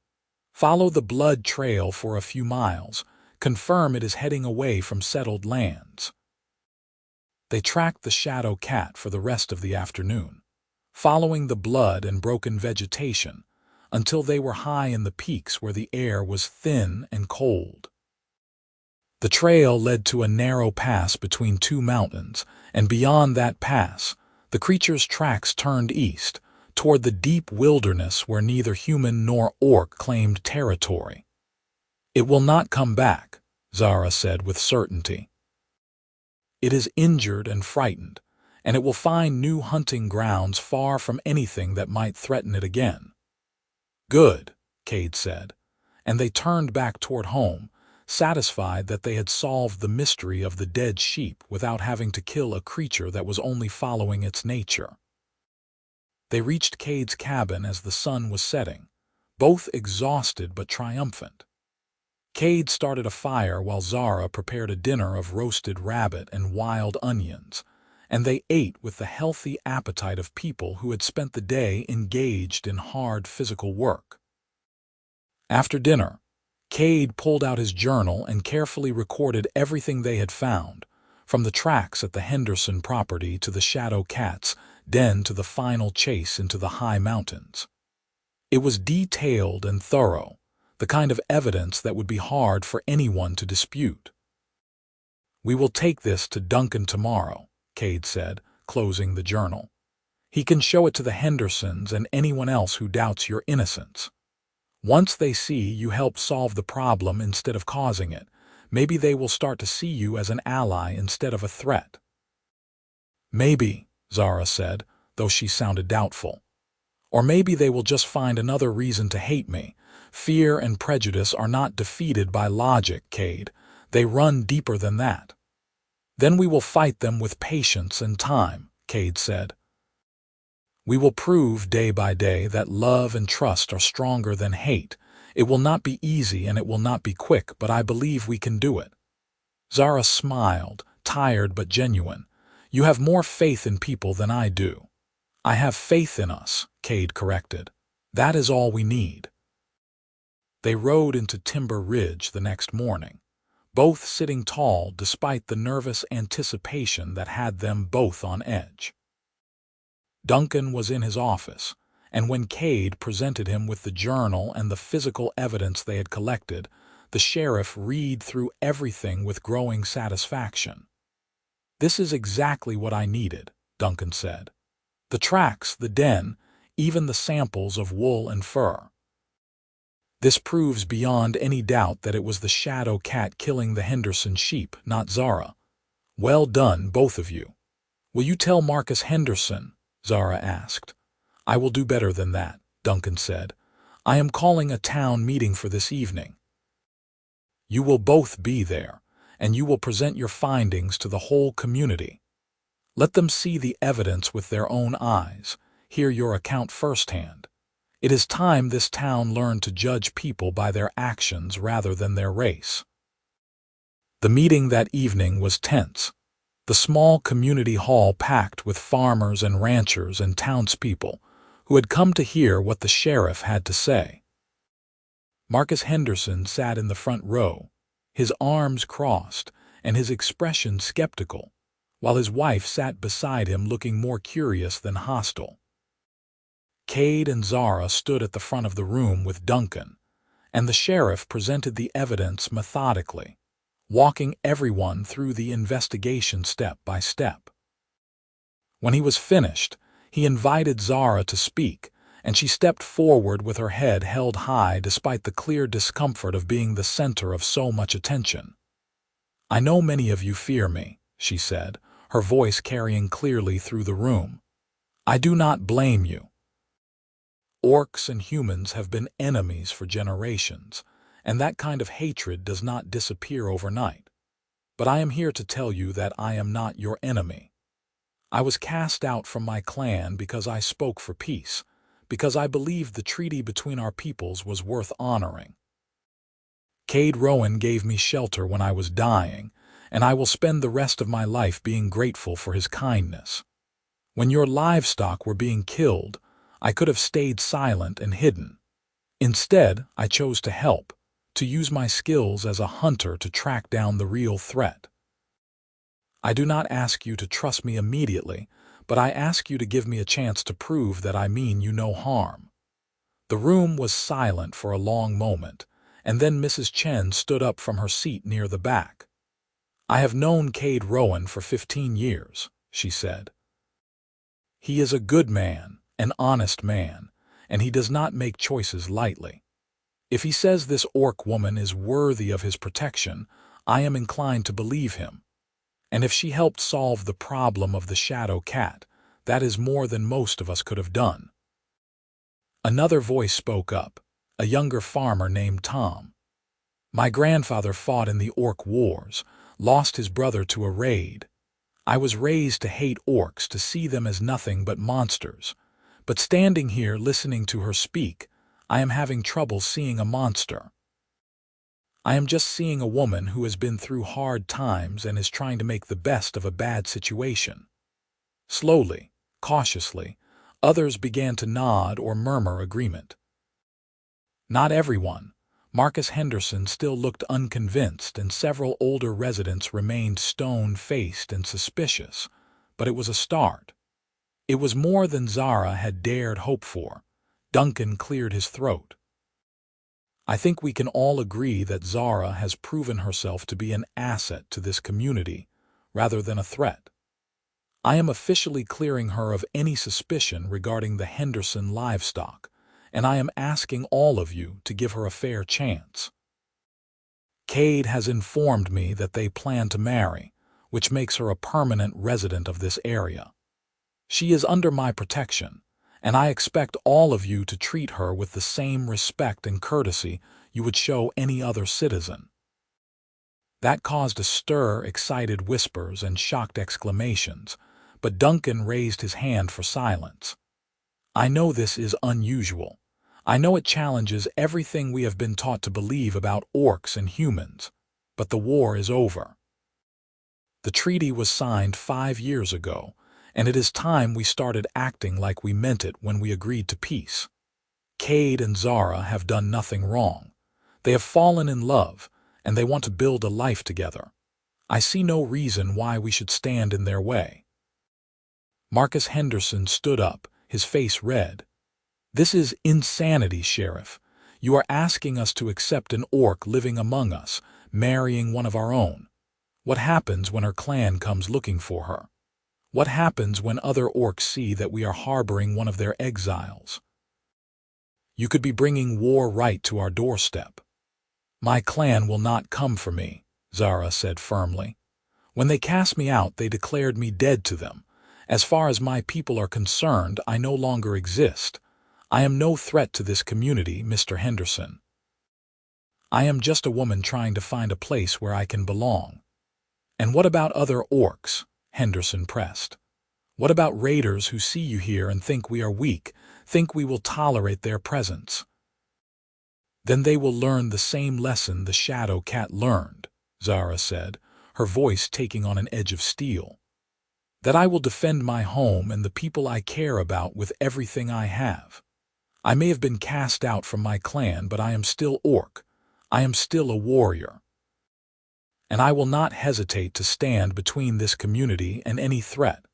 "Follow the blood trail for a few miles, confirm it is heading away from settled lands." They tracked the shadow cat for the rest of the afternoon, following the blood and broken vegetation until they were high in the peaks where the air was thin and cold. The trail led to a narrow pass between two mountains, and beyond that pass, the creature's tracks turned east, toward the deep wilderness where neither human nor orc claimed territory. "It will not come back," Zara said with certainty. "It is injured and frightened, and it will find new hunting grounds far from anything that might threaten it again." "Good," Kade said, and they turned back toward home, satisfied that they had solved the mystery of the dead sheep without having to kill a creature that was only following its nature. They reached Kade's cabin as the sun was setting, both exhausted but triumphant. Kade started a fire while Zara prepared a dinner of roasted rabbit and wild onions, and they ate with the healthy appetite of people who had spent the day engaged in hard physical work. After dinner, Kade pulled out his journal and carefully recorded everything they had found, from the tracks at the Henderson property to the shadow cat's den to the final chase into the high mountains. It was detailed and thorough, the kind of evidence that would be hard for anyone to dispute. "We will take this to Duncan tomorrow," Kade said, closing the journal. "He can show it to the Hendersons and anyone else who doubts your innocence. Once they see you help solve the problem instead of causing it, maybe they will start to see you as an ally instead of a threat." "Maybe," Zara said, though she sounded doubtful. "Or maybe they will just find another reason to hate me. Fear and prejudice are not defeated by logic, Kade. They run deeper than that." "Then we will fight them with patience and time," Kade said. "We will prove day by day that love and trust are stronger than hate. It will not be easy and it will not be quick, but I believe we can do it." Zara smiled, tired but genuine. "You have more faith in people than I do." "I have faith in us," Kade corrected. "That is all we need." They rode into Timber Ridge the next morning, both sitting tall despite the nervous anticipation that had them both on edge. Duncan was in his office, and when Kade presented him with the journal and the physical evidence they had collected, the sheriff read through everything with growing satisfaction. "This is exactly what I needed," Duncan said. "The tracks, the den, even the samples of wool and fur. This proves beyond any doubt that it was the shadow cat killing the Henderson sheep, not Zara. Well done, both of you." "Will you tell Marcus Henderson?" Zara asked. "I will do better than that," Duncan said. "I am calling a town meeting for this evening. You will both be there, and you will present your findings to the whole community. Let them see the evidence with their own eyes, hear your account firsthand. It is time this town learned to judge people by their actions rather than their race." The meeting that evening was tense. The small community hall packed with farmers and ranchers and townspeople who had come to hear what the sheriff had to say. Marcus Henderson sat in the front row, his arms crossed and his expression skeptical, while his wife sat beside him looking more curious than hostile. Kade and Zara stood at the front of the room with Duncan, and the sheriff presented the evidence methodically, walking everyone through the investigation step by step. When he was finished, he invited Zara to speak, and she stepped forward with her head held high despite the clear discomfort of being the center of so much attention. "I know many of you fear me," she said, her voice carrying clearly through the room. "I do not blame you. Orcs and humans have been enemies for generations, and that kind of hatred does not disappear overnight. But I am here to tell you that I am not your enemy. I was cast out from my clan because I spoke for peace, because I believed the treaty between our peoples was worth honoring. Kade Rowan gave me shelter when I was dying, and I will spend the rest of my life being grateful for his kindness. When your livestock were being killed, I could have stayed silent and hidden. Instead, I chose to help, to use my skills as a hunter to track down the real threat. I do not ask you to trust me immediately, but I ask you to give me a chance to prove that I mean you no harm." The room was silent for a long moment, and then Mrs. Chen stood up from her seat near the back. "I have known Kade Rowan for 15 years, she said. "He is a good man, an honest man, and he does not make choices lightly. If he says this orc woman is worthy of his protection, I am inclined to believe him. And if she helped solve the problem of the shadow cat, that is more than most of us could have done." Another voice spoke up, a younger farmer named Tom. "My grandfather fought in the orc wars, lost his brother to a raid. I was raised to hate orcs, to see them as nothing but monsters. But standing here listening to her speak, I am having trouble seeing a monster. I am just seeing a woman who has been through hard times and is trying to make the best of a bad situation." Slowly, cautiously, others began to nod or murmur agreement. Not everyone. Marcus Henderson still looked unconvinced, and several older residents remained stone-faced and suspicious, but it was a start. It was more than Zara had dared hope for. Duncan cleared his throat. "I think we can all agree that Zara has proven herself to be an asset to this community, rather than a threat. I am officially clearing her of any suspicion regarding the Henderson livestock, and I am asking all of you to give her a fair chance. Kade has informed me that they plan to marry, which makes her a permanent resident of this area. She is under my protection, and I expect all of you to treat her with the same respect and courtesy you would show any other citizen." That caused a stir, excited whispers, and shocked exclamations, but Duncan raised his hand for silence. "I know this is unusual. I know it challenges everything we have been taught to believe about orcs and humans, but the war is over. The treaty was signed 5 years ago, and it is time we started acting like we meant it when we agreed to peace. Kade and Zara have done nothing wrong. They have fallen in love, and they want to build a life together. I see no reason why we should stand in their way." Marcus Henderson stood up, his face red. "This is insanity, Sheriff. You are asking us to accept an orc living among us, marrying one of our own. What happens when her clan comes looking for her? What happens when other orcs see that we are harboring one of their exiles? You could be bringing war right to our doorstep." "My clan will not come for me," Zara said firmly. "When they cast me out, they declared me dead to them. As far as my people are concerned, I no longer exist. I am no threat to this community, Mr. Henderson. I am just a woman trying to find a place where I can belong." "And what about other orcs?" Henderson pressed. "What about raiders who see you here and think we are weak, think we will tolerate their presence?" "Then they will learn the same lesson the Shadow Cat learned," Zara said, her voice taking on an edge of steel. "That I will defend my home and the people I care about with everything I have. I may have been cast out from my clan, but I am still orc. I am still a warrior. And I will not hesitate to stand between this community and any threat,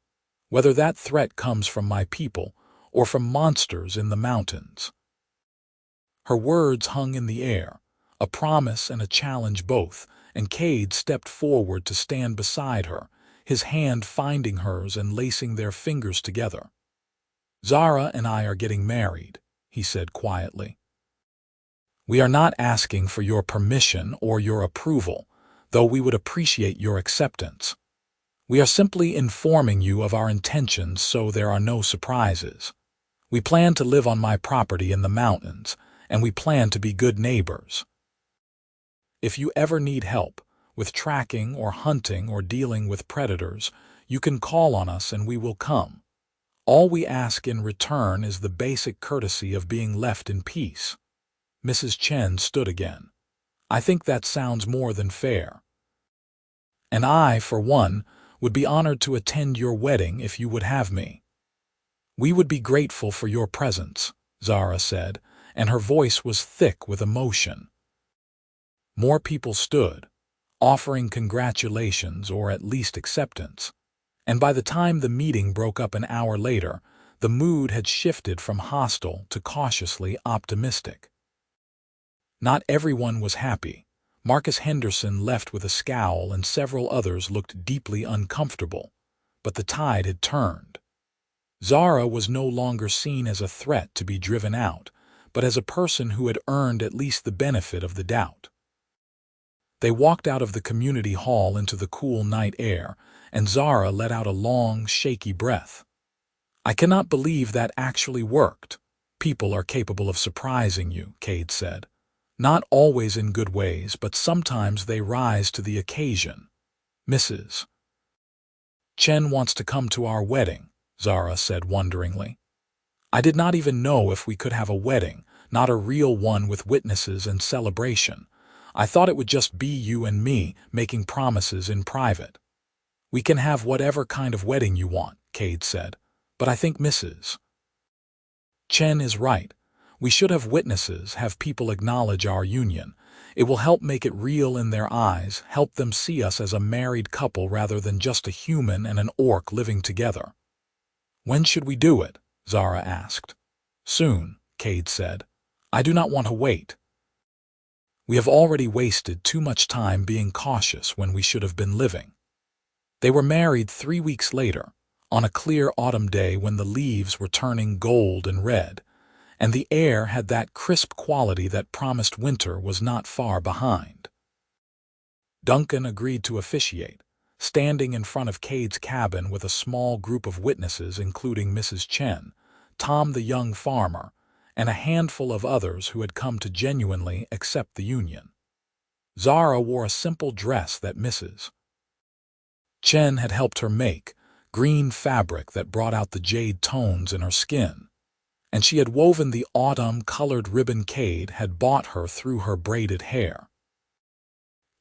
whether that threat comes from my people or from monsters in the mountains." Her words hung in the air, a promise and a challenge both, and Kade stepped forward to stand beside her, his hand finding hers and lacing their fingers together. "Zara and I are getting married," he said quietly. "We are not asking for your permission or your approval, though we would appreciate your acceptance. We are simply informing you of our intentions so there are no surprises. We plan to live on my property in the mountains, and we plan to be good neighbors. If you ever need help with tracking or hunting or dealing with predators, you can call on us and we will come. All we ask in return is the basic courtesy of being left in peace." Mrs. Chen stood again. "I think that sounds more than fair. And I, for one, would be honored to attend your wedding if you would have me." "We would be grateful for your presence," Zara said, and her voice was thick with emotion. More people stood, offering congratulations or at least acceptance, and by the time the meeting broke up an hour later, the mood had shifted from hostile to cautiously optimistic. Not everyone was happy. Marcus Henderson left with a scowl and several others looked deeply uncomfortable, but the tide had turned. Zara was no longer seen as a threat to be driven out, but as a person who had earned at least the benefit of the doubt. They walked out of the community hall into the cool night air, and Zara let out a long, shaky breath. "I cannot believe that actually worked. People are capable of surprising you," Kade said. "Not always in good ways, but sometimes they rise to the occasion. Mrs. Chen wants to come to our wedding," Zara said wonderingly. "I did not even know if we could have a wedding, not a real one with witnesses and celebration. I thought it would just be you and me making promises in private." "We can have whatever kind of wedding you want," Kade said, "but I think Mrs. Chen is right. We should have witnesses, have people acknowledge our union. It will help make it real in their eyes, help them see us as a married couple rather than just a human and an orc living together." "When should we do it?" Zara asked. "Soon," Kade said. "I do not want to wait. We have already wasted too much time being cautious when we should have been living." They were married 3 weeks later, on a clear autumn day when the leaves were turning gold and red, and the air had that crisp quality that promised winter was not far behind. Duncan agreed to officiate, standing in front of Kade's cabin with a small group of witnesses including Mrs. Chen, Tom the young farmer, and a handful of others who had come to genuinely accept the union. Zara wore a simple dress that Mrs. Chen had helped her make, green fabric that brought out the jade tones in her skin, and she had woven the autumn-colored ribbon Kade had bought her through her braided hair.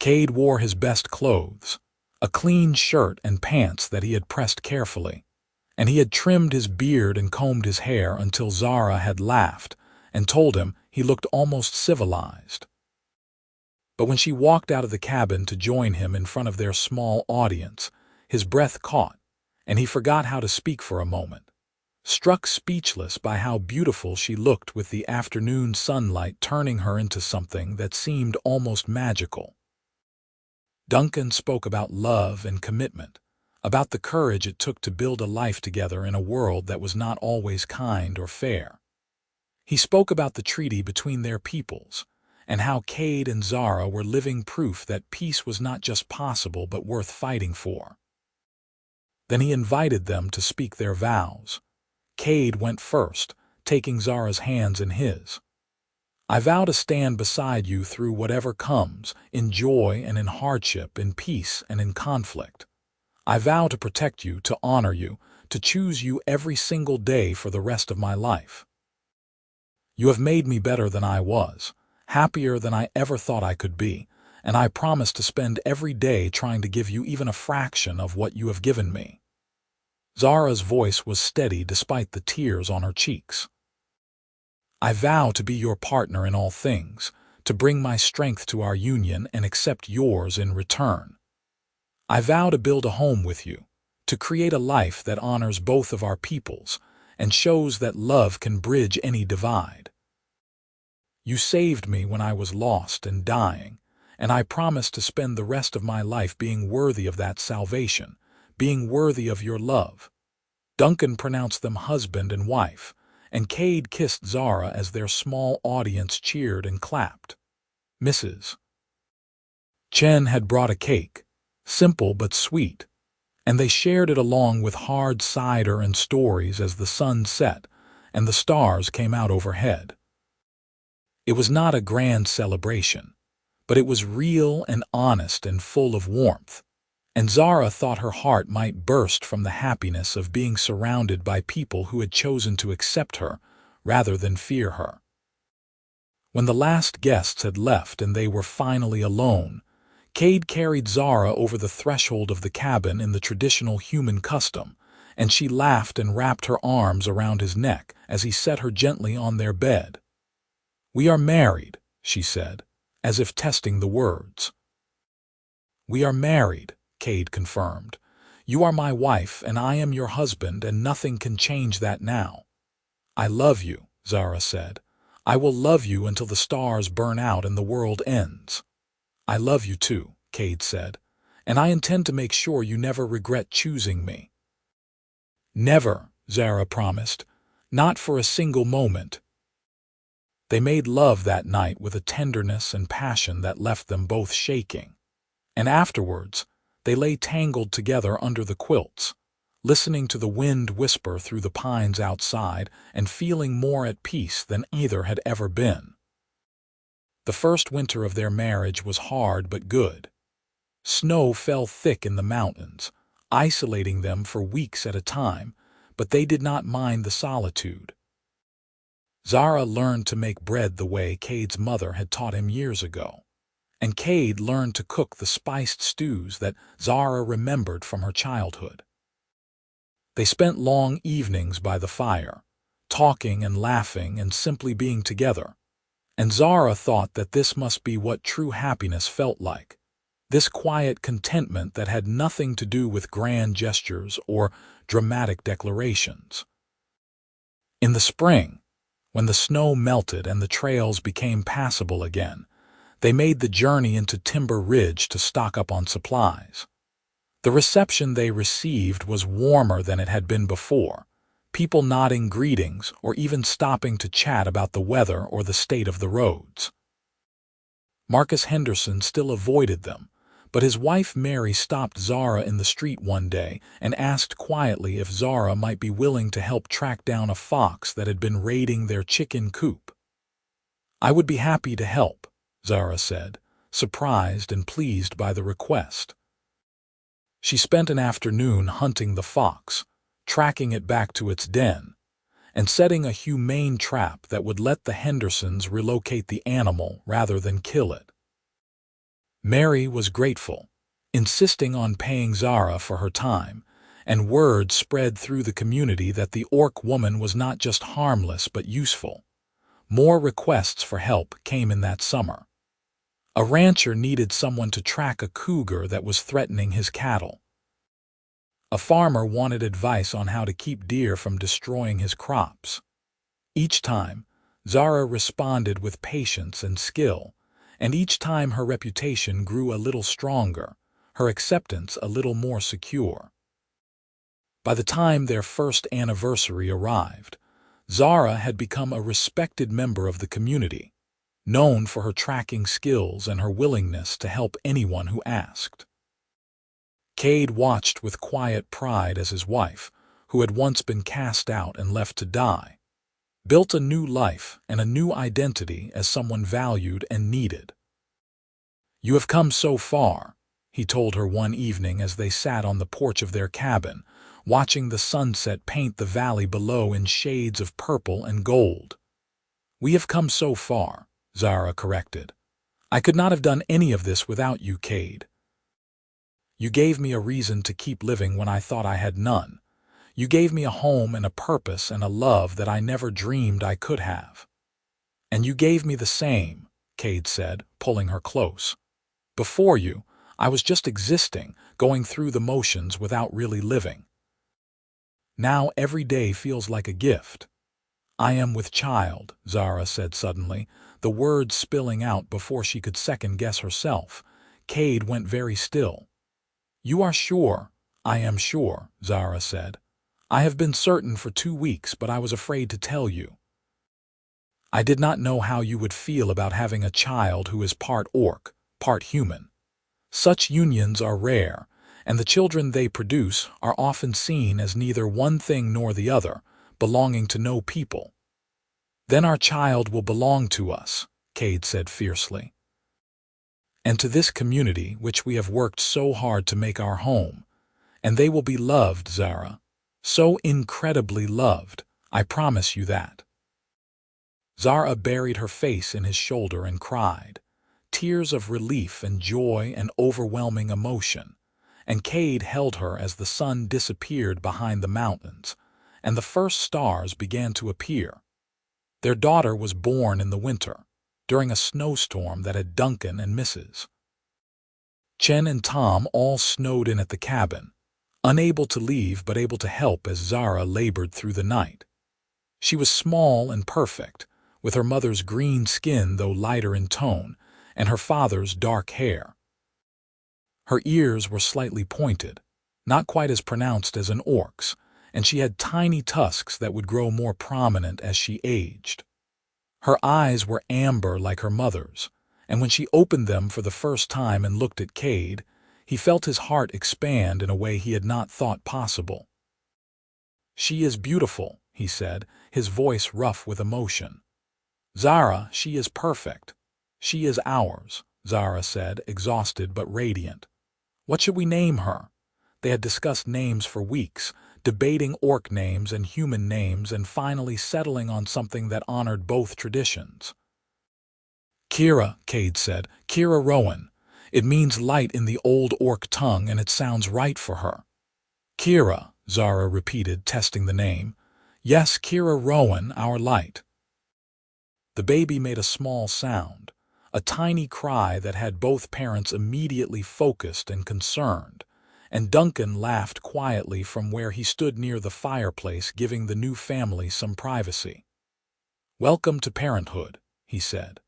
Kade wore his best clothes, a clean shirt and pants that he had pressed carefully, and he had trimmed his beard and combed his hair until Zara had laughed and told him he looked almost civilized. But when she walked out of the cabin to join him in front of their small audience, his breath caught, and he forgot how to speak for a moment, struck speechless by how beautiful she looked with the afternoon sunlight turning her into something that seemed almost magical. Duncan spoke about love and commitment, about the courage it took to build a life together in a world that was not always kind or fair. He spoke about the treaty between their peoples, and how Kade and Zara were living proof that peace was not just possible but worth fighting for. Then he invited them to speak their vows. Kade went first, taking Zara's hands in his. "I vow to stand beside you through whatever comes, in joy and in hardship, in peace and in conflict. I vow to protect you, to honor you, to choose you every single day for the rest of my life. You have made me better than I was, happier than I ever thought I could be, and I promise to spend every day trying to give you even a fraction of what you have given me." Zara's voice was steady despite the tears on her cheeks. "I vow to be your partner in all things, to bring my strength to our union and accept yours in return. I vow to build a home with you, to create a life that honors both of our peoples and shows that love can bridge any divide. You saved me when I was lost and dying, and I promise to spend the rest of my life being worthy of that salvation, being worthy of your love." Duncan pronounced them husband and wife, and Kade kissed Zara as their small audience cheered and clapped. Mrs. Chen had brought a cake, simple but sweet, and they shared it along with hard cider and stories as the sun set and the stars came out overhead. It was not a grand celebration, but it was real and honest and full of warmth, and Zara thought her heart might burst from the happiness of being surrounded by people who had chosen to accept her rather than fear her. When the last guests had left and they were finally alone, Kade carried Zara over the threshold of the cabin in the traditional human custom, and she laughed and wrapped her arms around his neck as he set her gently on their bed. "We are married," she said, as if testing the words. "We are married," Kade confirmed. "You are my wife and I am your husband, and nothing can change that now." "I love you," Zara said. "I will love you until the stars burn out and the world ends." "I love you too," Kade said, "and I intend to make sure you never regret choosing me." "Never," Zara promised. "Not for a single moment." They made love that night with a tenderness and passion that left them both shaking. And afterwards, they lay tangled together under the quilts, listening to the wind whisper through the pines outside and feeling more at peace than either had ever been. The first winter of their marriage was hard but good. Snow fell thick in the mountains, isolating them for weeks at a time, but they did not mind the solitude. Zara learned to make bread the way Kade's mother had taught him years ago, and Kade learned to cook the spiced stews that Zara remembered from her childhood. They spent long evenings by the fire, talking and laughing and simply being together, and Zara thought that this must be what true happiness felt like, this quiet contentment that had nothing to do with grand gestures or dramatic declarations. In the spring, when the snow melted and the trails became passable again, they made the journey into Timber Ridge to stock up on supplies. The reception they received was warmer than it had been before, people nodding greetings or even stopping to chat about the weather or the state of the roads. Marcus Henderson still avoided them, but his wife Mary stopped Zara in the street one day and asked quietly if Zara might be willing to help track down a fox that had been raiding their chicken coop. "I would be happy to help," Zara said, surprised and pleased by the request. She spent an afternoon hunting the fox, tracking it back to its den, and setting a humane trap that would let the Hendersons relocate the animal rather than kill it. Mary was grateful, insisting on paying Zara for her time, and word spread through the community that the orc woman was not just harmless but useful. More requests for help came in that summer. A rancher needed someone to track a cougar that was threatening his cattle. A farmer wanted advice on how to keep deer from destroying his crops. Each time, Zara responded with patience and skill, and each time her reputation grew a little stronger, her acceptance a little more secure. By the time their first anniversary arrived, Zara had become a respected member of the community, known for her tracking skills and her willingness to help anyone who asked. Kade watched with quiet pride as his wife, who had once been cast out and left to die, built a new life and a new identity as someone valued and needed. "You have come so far," he told her one evening as they sat on the porch of their cabin, watching the sunset paint the valley below in shades of purple and gold. "We have come so far," Zara corrected. "I could not have done any of this without you, Kade. You gave me a reason to keep living when I thought I had none. You gave me a home and a purpose and a love that I never dreamed I could have." "And you gave me the same," Kade said, pulling her close. "Before you, I was just existing, going through the motions without really living. Now every day feels like a gift." "I am with child," Zara said suddenly, the words spilling out before she could second-guess herself. Kade went very still. "You are sure?" "I am sure," Zara said. "I have been certain for 2 weeks, but I was afraid to tell you. I did not know how you would feel about having a child who is part orc, part human. Such unions are rare, and the children they produce are often seen as neither one thing nor the other, belonging to no people." "Then our child will belong to us," Kade said fiercely. "And to this community which we have worked so hard to make our home. And they will be loved, Zara. So incredibly loved, I promise you that." Zara buried her face in his shoulder and cried, tears of relief and joy and overwhelming emotion, and Kade held her as the sun disappeared behind the mountains, and the first stars began to appear. Their daughter was born in the winter, during a snowstorm that had Duncan and Mrs. Chen and Tom all snowed in at the cabin, unable to leave but able to help as Zara labored through the night. She was small and perfect, with her mother's green skin though lighter in tone, and her father's dark hair. Her ears were slightly pointed, not quite as pronounced as an orc's, and she had tiny tusks that would grow more prominent as she aged. Her eyes were amber like her mother's, and when she opened them for the first time and looked at Kade, he felt his heart expand in a way he had not thought possible. "She is beautiful," he said, his voice rough with emotion. "Zara, she is perfect. She is ours," Zara said, exhausted but radiant. "What should we name her?" They had discussed names for weeks, debating orc names and human names and finally settling on something that honored both traditions. "Kira," Kade said. "Kade Rowan. It means light in the old orc tongue and it sounds right for her." "Kira," Zara repeated, testing the name. "Yes, Kade Rowan, our light." The baby made a small sound, a tiny cry that had both parents immediately focused and concerned, and Duncan laughed quietly from where he stood near the fireplace, giving the new family some privacy. "Welcome to parenthood," he said,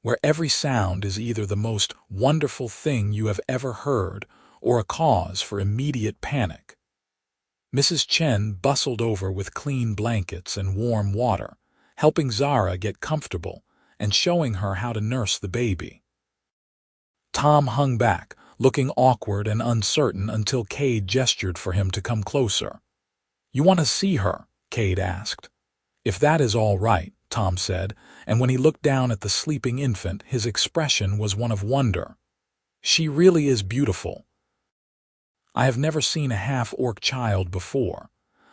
"where every sound is either the most wonderful thing you have ever heard or a cause for immediate panic." Mrs. Chen bustled over with clean blankets and warm water, helping Zara get comfortable and showing her how to nurse the baby. Tom hung back, looking awkward and uncertain until Kade gestured for him to come closer. "You want to see her?" Kade asked. "If that is all right," Tom said, and when he looked down at the sleeping infant, his expression was one of wonder. "She really is beautiful. I have never seen a half-orc child before.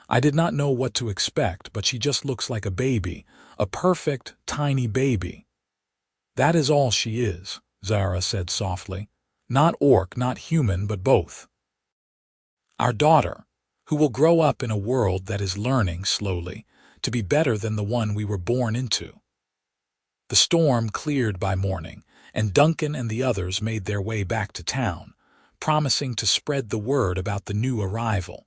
I did not know what to expect, but she just looks like a baby, a perfect, tiny baby." "That is all she is," Zara said softly. "Not orc, not human, but both. Our daughter, who will grow up in a world that is learning, slowly, to be better than the one we were born into." The storm cleared by morning, and Duncan and the others made their way back to town, promising to spread the word about the new arrival.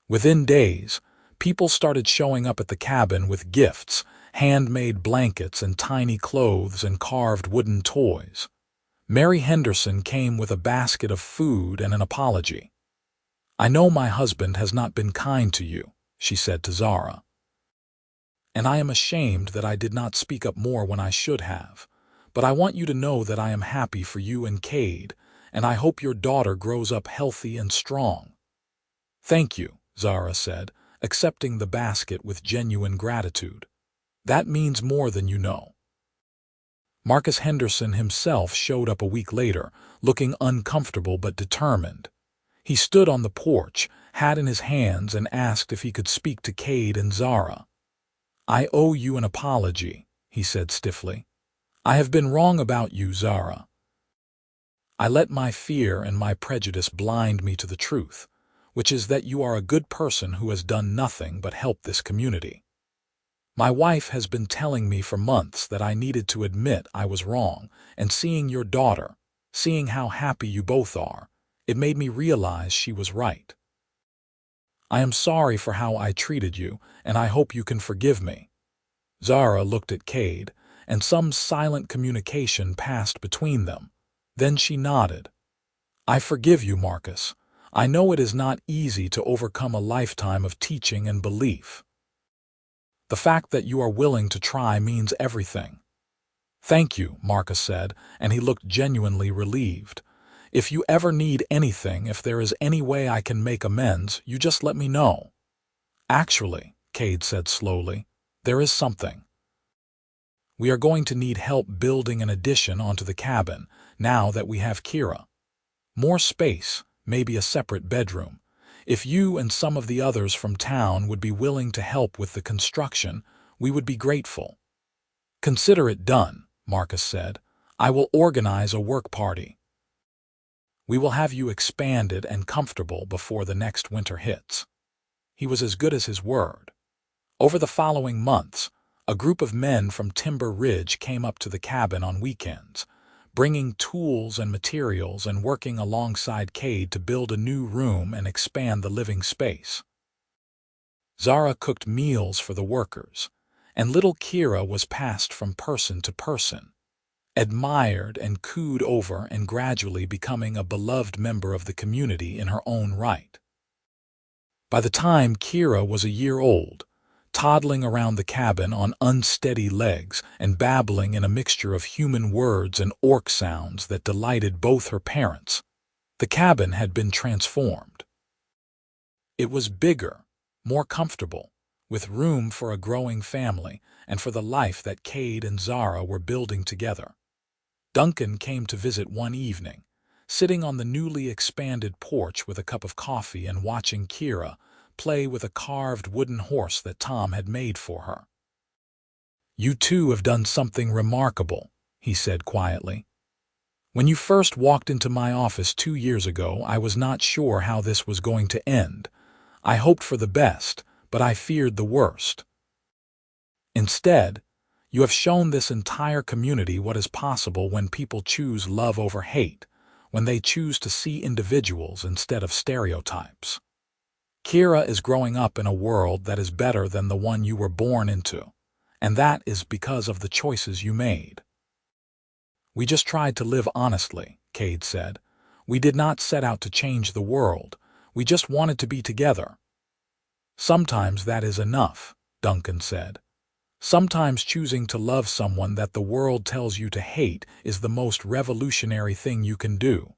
Within days, people started showing up at the cabin with gifts, handmade blankets and tiny clothes and carved wooden toys. Mary Henderson came with a basket of food and an apology. "I know my husband has not been kind to you," she said to Zara, "and I am ashamed that I did not speak up more when I should have. But I want you to know that I am happy for you and Kade, and I hope your daughter grows up healthy and strong." "Thank you," Zara said, accepting the basket with genuine gratitude. "That means more than you know." Marcus Henderson himself showed up a week later, looking uncomfortable but determined. He stood on the porch, hat in his hands, and asked if he could speak to Kade and Zara. "I owe you an apology," he said stiffly. "I have been wrong about you, Zara. I let my fear and my prejudice blind me to the truth, which is that you are a good person who has done nothing but help this community. My wife has been telling me for months that I needed to admit I was wrong, and seeing your daughter, seeing how happy you both are, it made me realize she was right. I am sorry for how I treated you, and I hope you can forgive me." Zara looked at Kade, and some silent communication passed between them. Then she nodded. "I forgive you, Marcus. I know it is not easy to overcome a lifetime of teaching and belief. The fact that you are willing to try means everything." "Thank you," Marcus said, and he looked genuinely relieved. "If you ever need anything, if there is any way I can make amends, you just let me know." "Actually," Kade said slowly, "there is something. We are going to need help building an addition onto the cabin, now that we have Kira. More space, maybe a separate bedroom. If you and some of the others from town would be willing to help with the construction, we would be grateful." "Consider it done," Marcus said. "I will organize a work party. We will have you expanded and comfortable before the next winter hits." He was as good as his word. Over the following months, a group of men from Timber Ridge came up to the cabin on weekends, bringing tools and materials and working alongside Kade to build a new room and expand the living space. Zara cooked meals for the workers, and little Kira was passed from person to person, admired and cooed over and gradually becoming a beloved member of the community in her own right. By the time Kira was a year old, toddling around the cabin on unsteady legs and babbling in a mixture of human words and orc sounds that delighted both her parents, the cabin had been transformed. It was bigger, more comfortable, with room for a growing family and for the life that Kade and Zara were building together. Duncan came to visit one evening, sitting on the newly expanded porch with a cup of coffee and watching Kira play with a carved wooden horse that Tom had made for her. "You two have done something remarkable," he said quietly. "When you first walked into my office 2 years ago, I was not sure how this was going to end. I hoped for the best, but I feared the worst. Instead, you have shown this entire community what is possible when people choose love over hate, when they choose to see individuals instead of stereotypes. Kira is growing up in a world that is better than the one you were born into, and that is because of the choices you made." "We just tried to live honestly," Kade said. "We did not set out to change the world. We just wanted to be together." "Sometimes that is enough," Duncan said. "Sometimes choosing to love someone that the world tells you to hate is the most revolutionary thing you can do."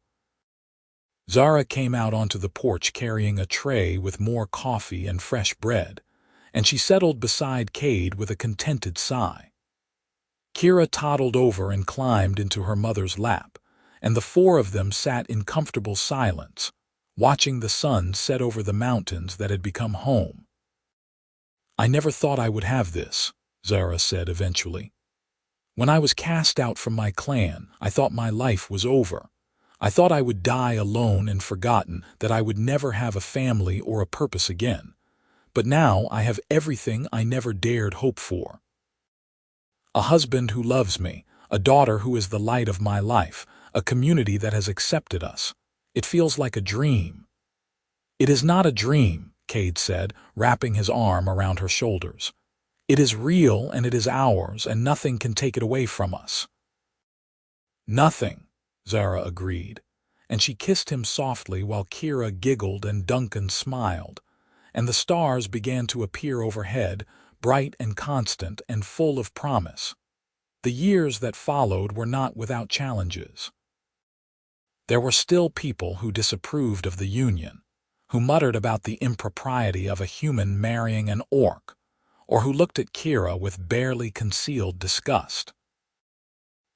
Zara came out onto the porch carrying a tray with more coffee and fresh bread, and she settled beside Kade with a contented sigh. Kira toddled over and climbed into her mother's lap, and the four of them sat in comfortable silence, watching the sun set over the mountains that had become home. "I never thought I would have this," Zara said eventually. "When I was cast out from my clan, I thought my life was over. I thought I would die alone and forgotten, that I would never have a family or a purpose again. But now I have everything I never dared hope for. A husband who loves me, a daughter who is the light of my life, a community that has accepted us. It feels like a dream." "It is not a dream," Kade said, wrapping his arm around her shoulders. "It is real and it is ours, and nothing can take it away from us." "Nothing," Zara agreed, and she kissed him softly while Kira giggled and Duncan smiled, and the stars began to appear overhead, bright and constant and full of promise. The years that followed were not without challenges. There were still people who disapproved of the union, who muttered about the impropriety of a human marrying an orc, or who looked at Kira with barely concealed disgust.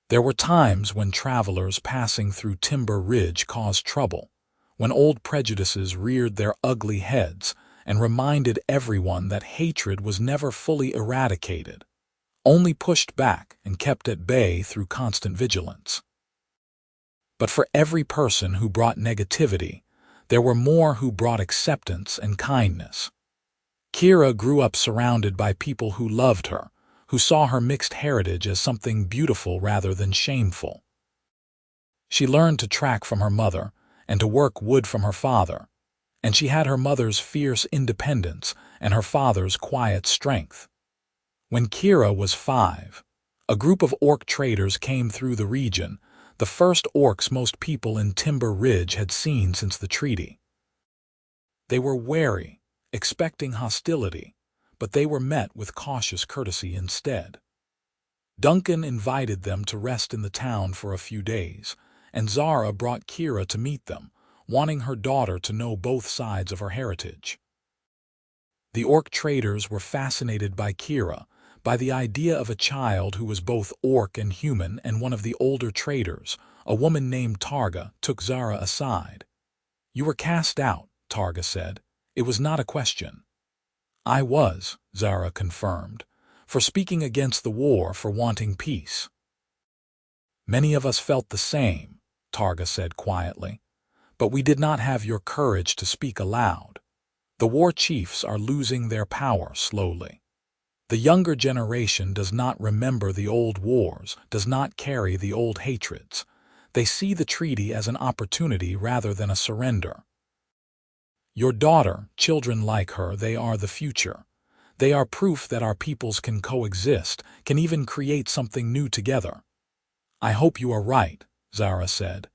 There were times when travelers passing through Timber Ridge caused trouble, when old prejudices reared their ugly heads and reminded everyone that hatred was never fully eradicated, only pushed back and kept at bay through constant vigilance. But for every person who brought negativity, there were more who brought acceptance and kindness. Kira grew up surrounded by people who loved her, who saw her mixed heritage as something beautiful rather than shameful. She learned to track from her mother and to work wood from her father, and she had her mother's fierce independence and her father's quiet strength. When Kira was 5, a group of orc traders came through the region, the first orcs most people in Timber Ridge had seen since the treaty. They were wary, expecting hostility, but they were met with cautious courtesy instead. Duncan invited them to rest in the town for a few days, and Zara brought Kira to meet them, wanting her daughter to know both sides of her heritage. The orc traders were fascinated by Kira, by the idea of a child who was both orc and human, and one of the older traders, a woman named Targa, took Zara aside. "You were cast out," Targa said. "It was not a question." "I was," Zara confirmed, "for speaking against the war, for wanting peace." "Many of us felt the same," Targa said quietly, "but we did not have your courage to speak aloud. The war chiefs are losing their power slowly. The younger generation does not remember the old wars, does not carry the old hatreds. They see the treaty as an opportunity rather than a surrender. Your daughter, children like her, they are the future. They are proof that our peoples can coexist, can even create something new together." "I hope you are right," Zara said.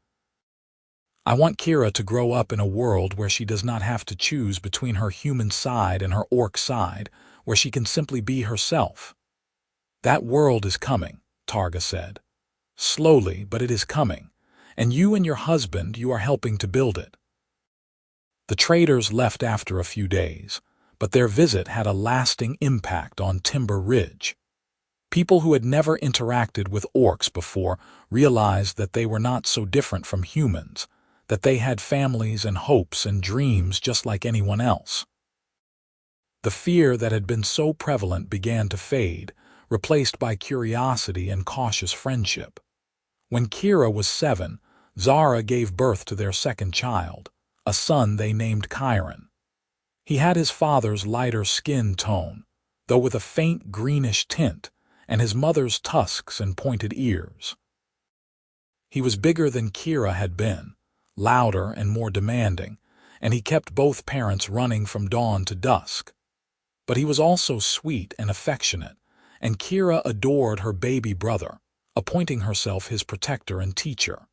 "I want Kira to grow up in a world where she does not have to choose between her human side and her orc side, where she can simply be herself." "That world is coming," Targa said. "Slowly, but it is coming, and you and your husband, you are helping to build it." The traders left after a few days, but their visit had a lasting impact on Timber Ridge. People who had never interacted with orcs before realized that they were not so different from humans, that they had families and hopes and dreams just like anyone else. The fear that had been so prevalent began to fade, replaced by curiosity and cautious friendship. When Kira was 7, Zara gave birth to their second child, a son they named Chiron. He had his father's lighter skin tone, though with a faint greenish tint, and his mother's tusks and pointed ears. He was bigger than Kira had been, louder and more demanding, and he kept both parents running from dawn to dusk. But he was also sweet and affectionate, and Kira adored her baby brother, appointing herself his protector and teacher.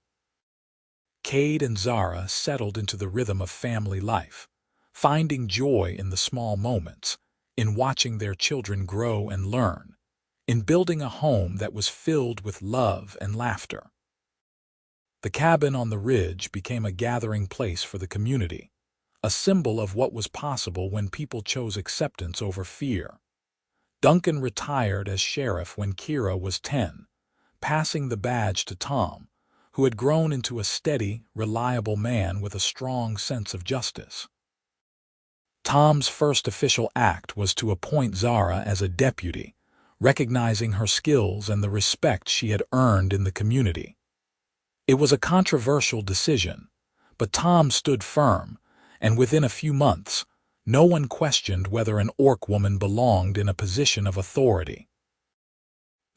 Kade and Zara settled into the rhythm of family life, finding joy in the small moments, in watching their children grow and learn, in building a home that was filled with love and laughter. The cabin on the ridge became a gathering place for the community, a symbol of what was possible when people chose acceptance over fear. Duncan retired as sheriff when Kira was 10, passing the badge to Tom, who had grown into a steady, reliable man with a strong sense of justice. Tom's first official act was to appoint Zara as a deputy, recognizing her skills and the respect she had earned in the community. It was a controversial decision, but Tom stood firm, and within a few months, no one questioned whether an orc woman belonged in a position of authority.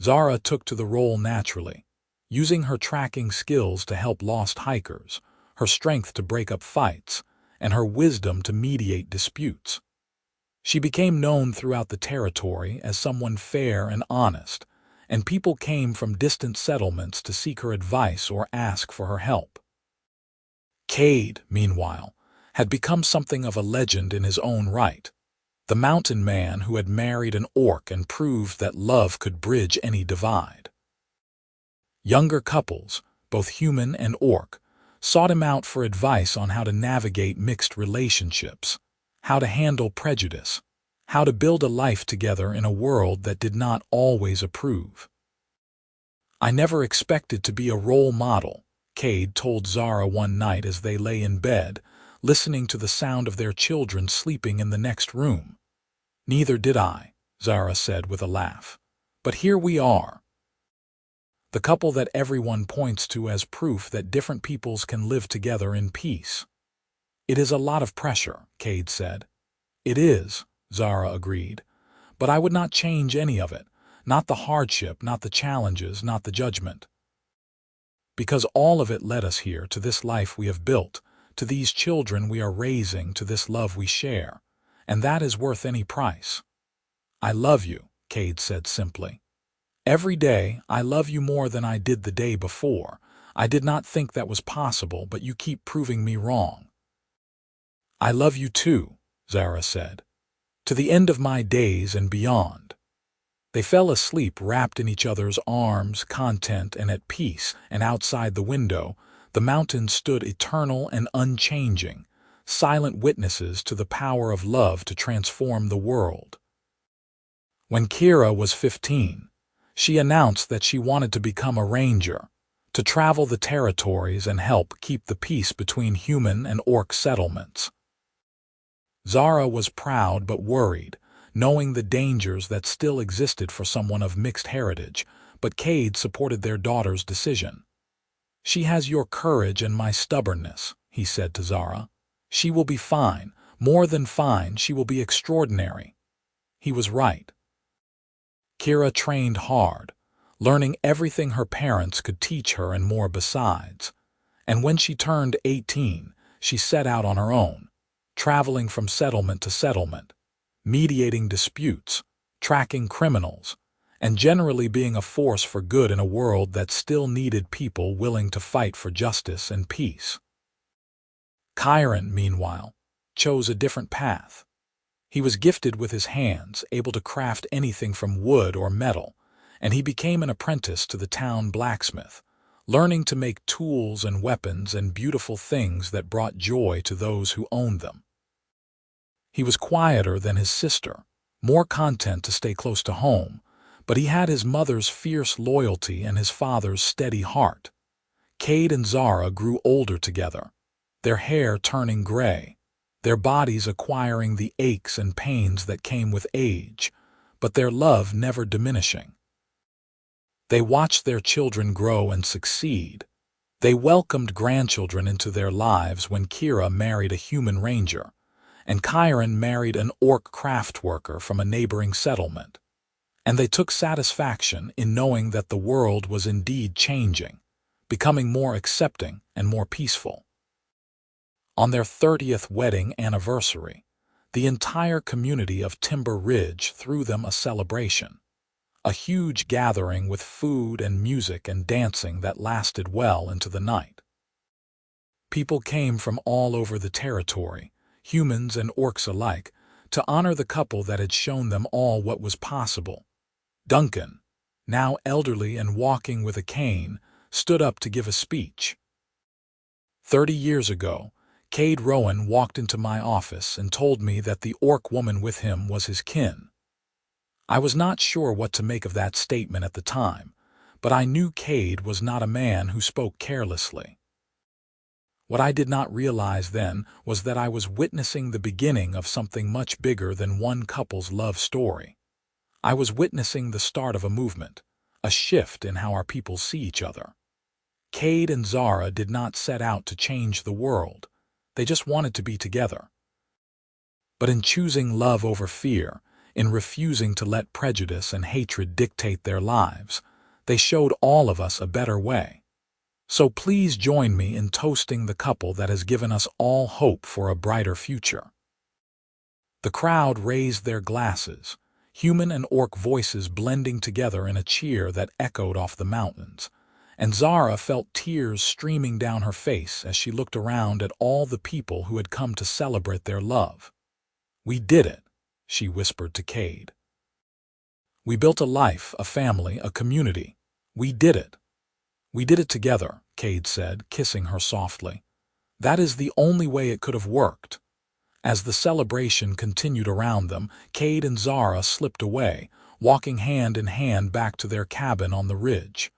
Zara took to the role naturally, using her tracking skills to help lost hikers, her strength to break up fights, and her wisdom to mediate disputes. She became known throughout the territory as someone fair and honest, and people came from distant settlements to seek her advice or ask for her help. Kade, meanwhile, had become something of a legend in his own right, the mountain man who had married an orc and proved that love could bridge any divide. Younger couples, both human and orc, sought him out for advice on how to navigate mixed relationships, how to handle prejudice, how to build a life together in a world that did not always approve. "I never expected to be a role model," Kade told Zara one night as they lay in bed, listening to the sound of their children sleeping in the next room. "Neither did I," Zara said with a laugh. "But here we are. The couple that everyone points to as proof that different peoples can live together in peace." "It is a lot of pressure," Kade said. "It is," Zara agreed. "But I would not change any of it. Not the hardship, not the challenges, not the judgment. Because all of it led us here, to this life we have built, to these children we are raising, to this love we share. And that is worth any price." "I love you," Kade said simply. "Every day, I love you more than I did the day before. I did not think that was possible, but you keep proving me wrong." "I love you too," Zara said. "To the end of my days and beyond." They fell asleep wrapped in each other's arms, content and at peace, and outside the window, the mountains stood eternal and unchanging, silent witnesses to the power of love to transform the world. When Kira was 15, she announced that she wanted to become a ranger, to travel the territories and help keep the peace between human and orc settlements. Zara was proud but worried, knowing the dangers that still existed for someone of mixed heritage, but Kade supported their daughter's decision. "She has your courage and my stubbornness," he said to Zara. "She will be fine, more than fine, she will be extraordinary." He was right. Kira trained hard, learning everything her parents could teach her and more besides. And when she turned 18, she set out on her own, traveling from settlement to settlement, mediating disputes, tracking criminals, and generally being a force for good in a world that still needed people willing to fight for justice and peace. Chiron, meanwhile, chose a different path. He was gifted with his hands, able to craft anything from wood or metal, and he became an apprentice to the town blacksmith, learning to make tools and weapons and beautiful things that brought joy to those who owned them. He was quieter than his sister, more content to stay close to home, but he had his mother's fierce loyalty and his father's steady heart. Kade and Zara grew older together, their hair turning gray, their bodies acquiring the aches and pains that came with age, but their love never diminishing. They watched their children grow and succeed. They welcomed grandchildren into their lives when Kira married a human ranger, and Chiron married an orc craft worker from a neighboring settlement. And they took satisfaction in knowing that the world was indeed changing, becoming more accepting and more peaceful. On their 30th wedding anniversary, the entire community of Timber Ridge threw them a celebration, a huge gathering with food and music and dancing that lasted well into the night. People came from all over the territory, humans and orcs alike, to honor the couple that had shown them all what was possible. Duncan, now elderly and walking with a cane, stood up to give a speech. 30 years ago, Kade Rowan walked into my office and told me that the orc woman with him was his kin. I was not sure what to make of that statement at the time, but I knew Kade was not a man who spoke carelessly. What I did not realize then was that I was witnessing the beginning of something much bigger than one couple's love story. I was witnessing the start of a movement, a shift in how our people see each other. Kade and Zara did not set out to change the world. They just wanted to be together. But in choosing love over fear, in refusing to let prejudice and hatred dictate their lives. They showed all of us a better way. So please join me in toasting the couple that has given us all hope for a brighter future." The crowd raised their glasses, human and orc voices blending together in a cheer that echoed off the mountains, and Zara felt tears streaming down her face as she looked around at all the people who had come to celebrate their love. "We did it," she whispered to Kade. "We built a life, a family, a community. We did it." "We did it together," Kade said, kissing her softly. "That is the only way it could have worked." As the celebration continued around them, Kade and Zara slipped away, walking hand in hand back to their cabin on the ridge.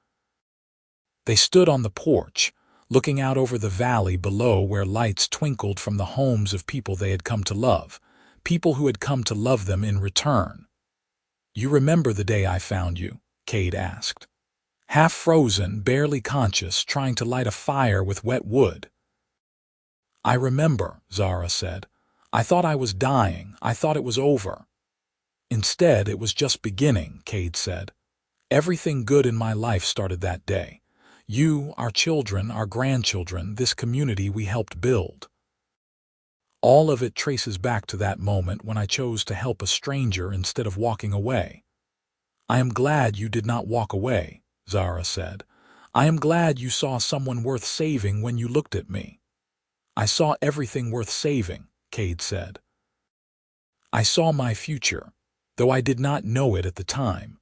They stood on the porch, looking out over the valley below where lights twinkled from the homes of people they had come to love, people who had come to love them in return. "You remember the day I found you?" Kade asked. "Half frozen, barely conscious, trying to light a fire with wet wood." "I remember," Zara said. "I thought I was dying. I thought it was over." "Instead, it was just beginning," Kade said. "Everything good in my life started that day. You, our children, our grandchildren, this community we helped build. All of it traces back to that moment when I chose to help a stranger instead of walking away." "I am glad you did not walk away," Zara said. "I am glad you saw someone worth saving when you looked at me." "I saw everything worth saving," Kade said. "I saw my future, though I did not know it at the time.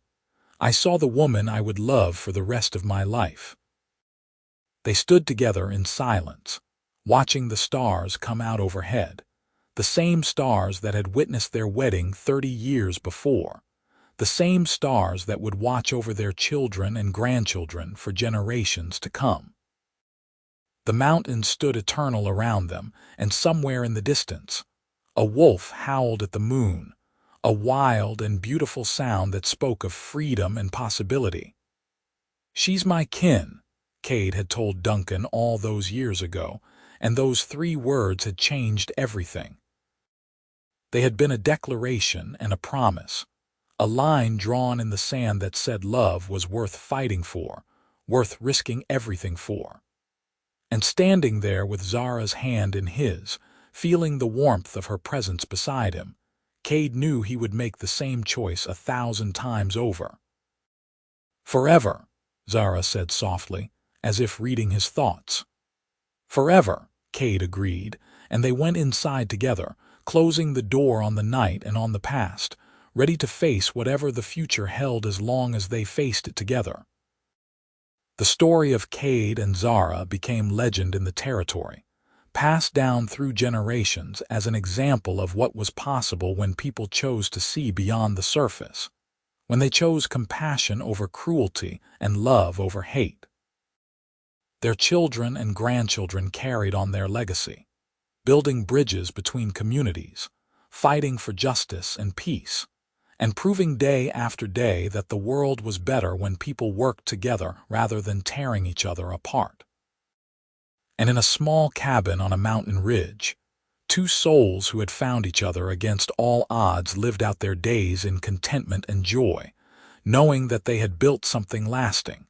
I saw the woman I would love for the rest of my life." They stood together in silence, watching the stars come out overhead, the same stars that had witnessed their wedding 30 years before, the same stars that would watch over their children and grandchildren for generations to come. The mountains stood eternal around them, and somewhere in the distance, a wolf howled at the moon, a wild and beautiful sound that spoke of freedom and possibility. "She's my kin," Kade had told Duncan all those years ago, and those 3 words had changed everything. They had been a declaration and a promise, a line drawn in the sand that said love was worth fighting for, worth risking everything for. And standing there with Zara's hand in his, feeling the warmth of her presence beside him, Kade knew he would make the same choice 1,000 times over. "Forever," Zara said softly, as if reading his thoughts. "Forever," Kade agreed, and they went inside together, closing the door on the night and on the past, ready to face whatever the future held as long as they faced it together. The story of Kade and Zara became legend in the territory, passed down through generations as an example of what was possible when people chose to see beyond the surface, when they chose compassion over cruelty and love over hate. Their children and grandchildren carried on their legacy, building bridges between communities, fighting for justice and peace, and proving day after day that the world was better when people worked together rather than tearing each other apart. And in a small cabin on a mountain ridge, 2 souls who had found each other against all odds lived out their days in contentment and joy, knowing that they had built something lasting,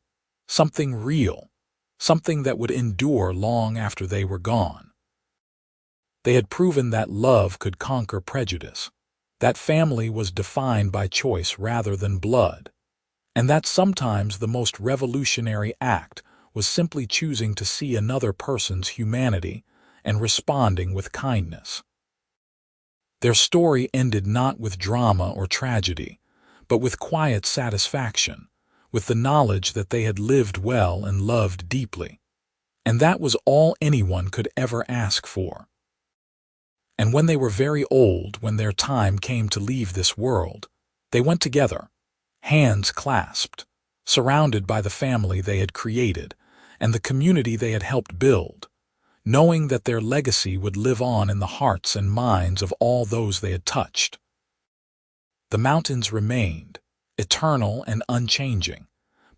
something real, something that would endure long after they were gone. They had proven that love could conquer prejudice, that family was defined by choice rather than blood, and that sometimes the most revolutionary act was simply choosing to see another person's humanity and responding with kindness. Their story ended not with drama or tragedy, but with quiet satisfaction, with the knowledge that they had lived well and loved deeply. And that was all anyone could ever ask for. And when they were very old, when their time came to leave this world, they went together, hands clasped, surrounded by the family they had created and the community they had helped build, knowing that their legacy would live on in the hearts and minds of all those they had touched. The mountains remained, eternal and unchanging,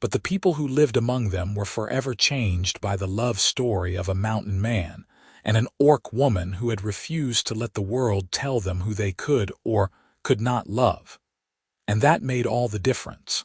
but the people who lived among them were forever changed by the love story of a mountain man and an orc woman who had refused to let the world tell them who they could or could not love. And that made all the difference.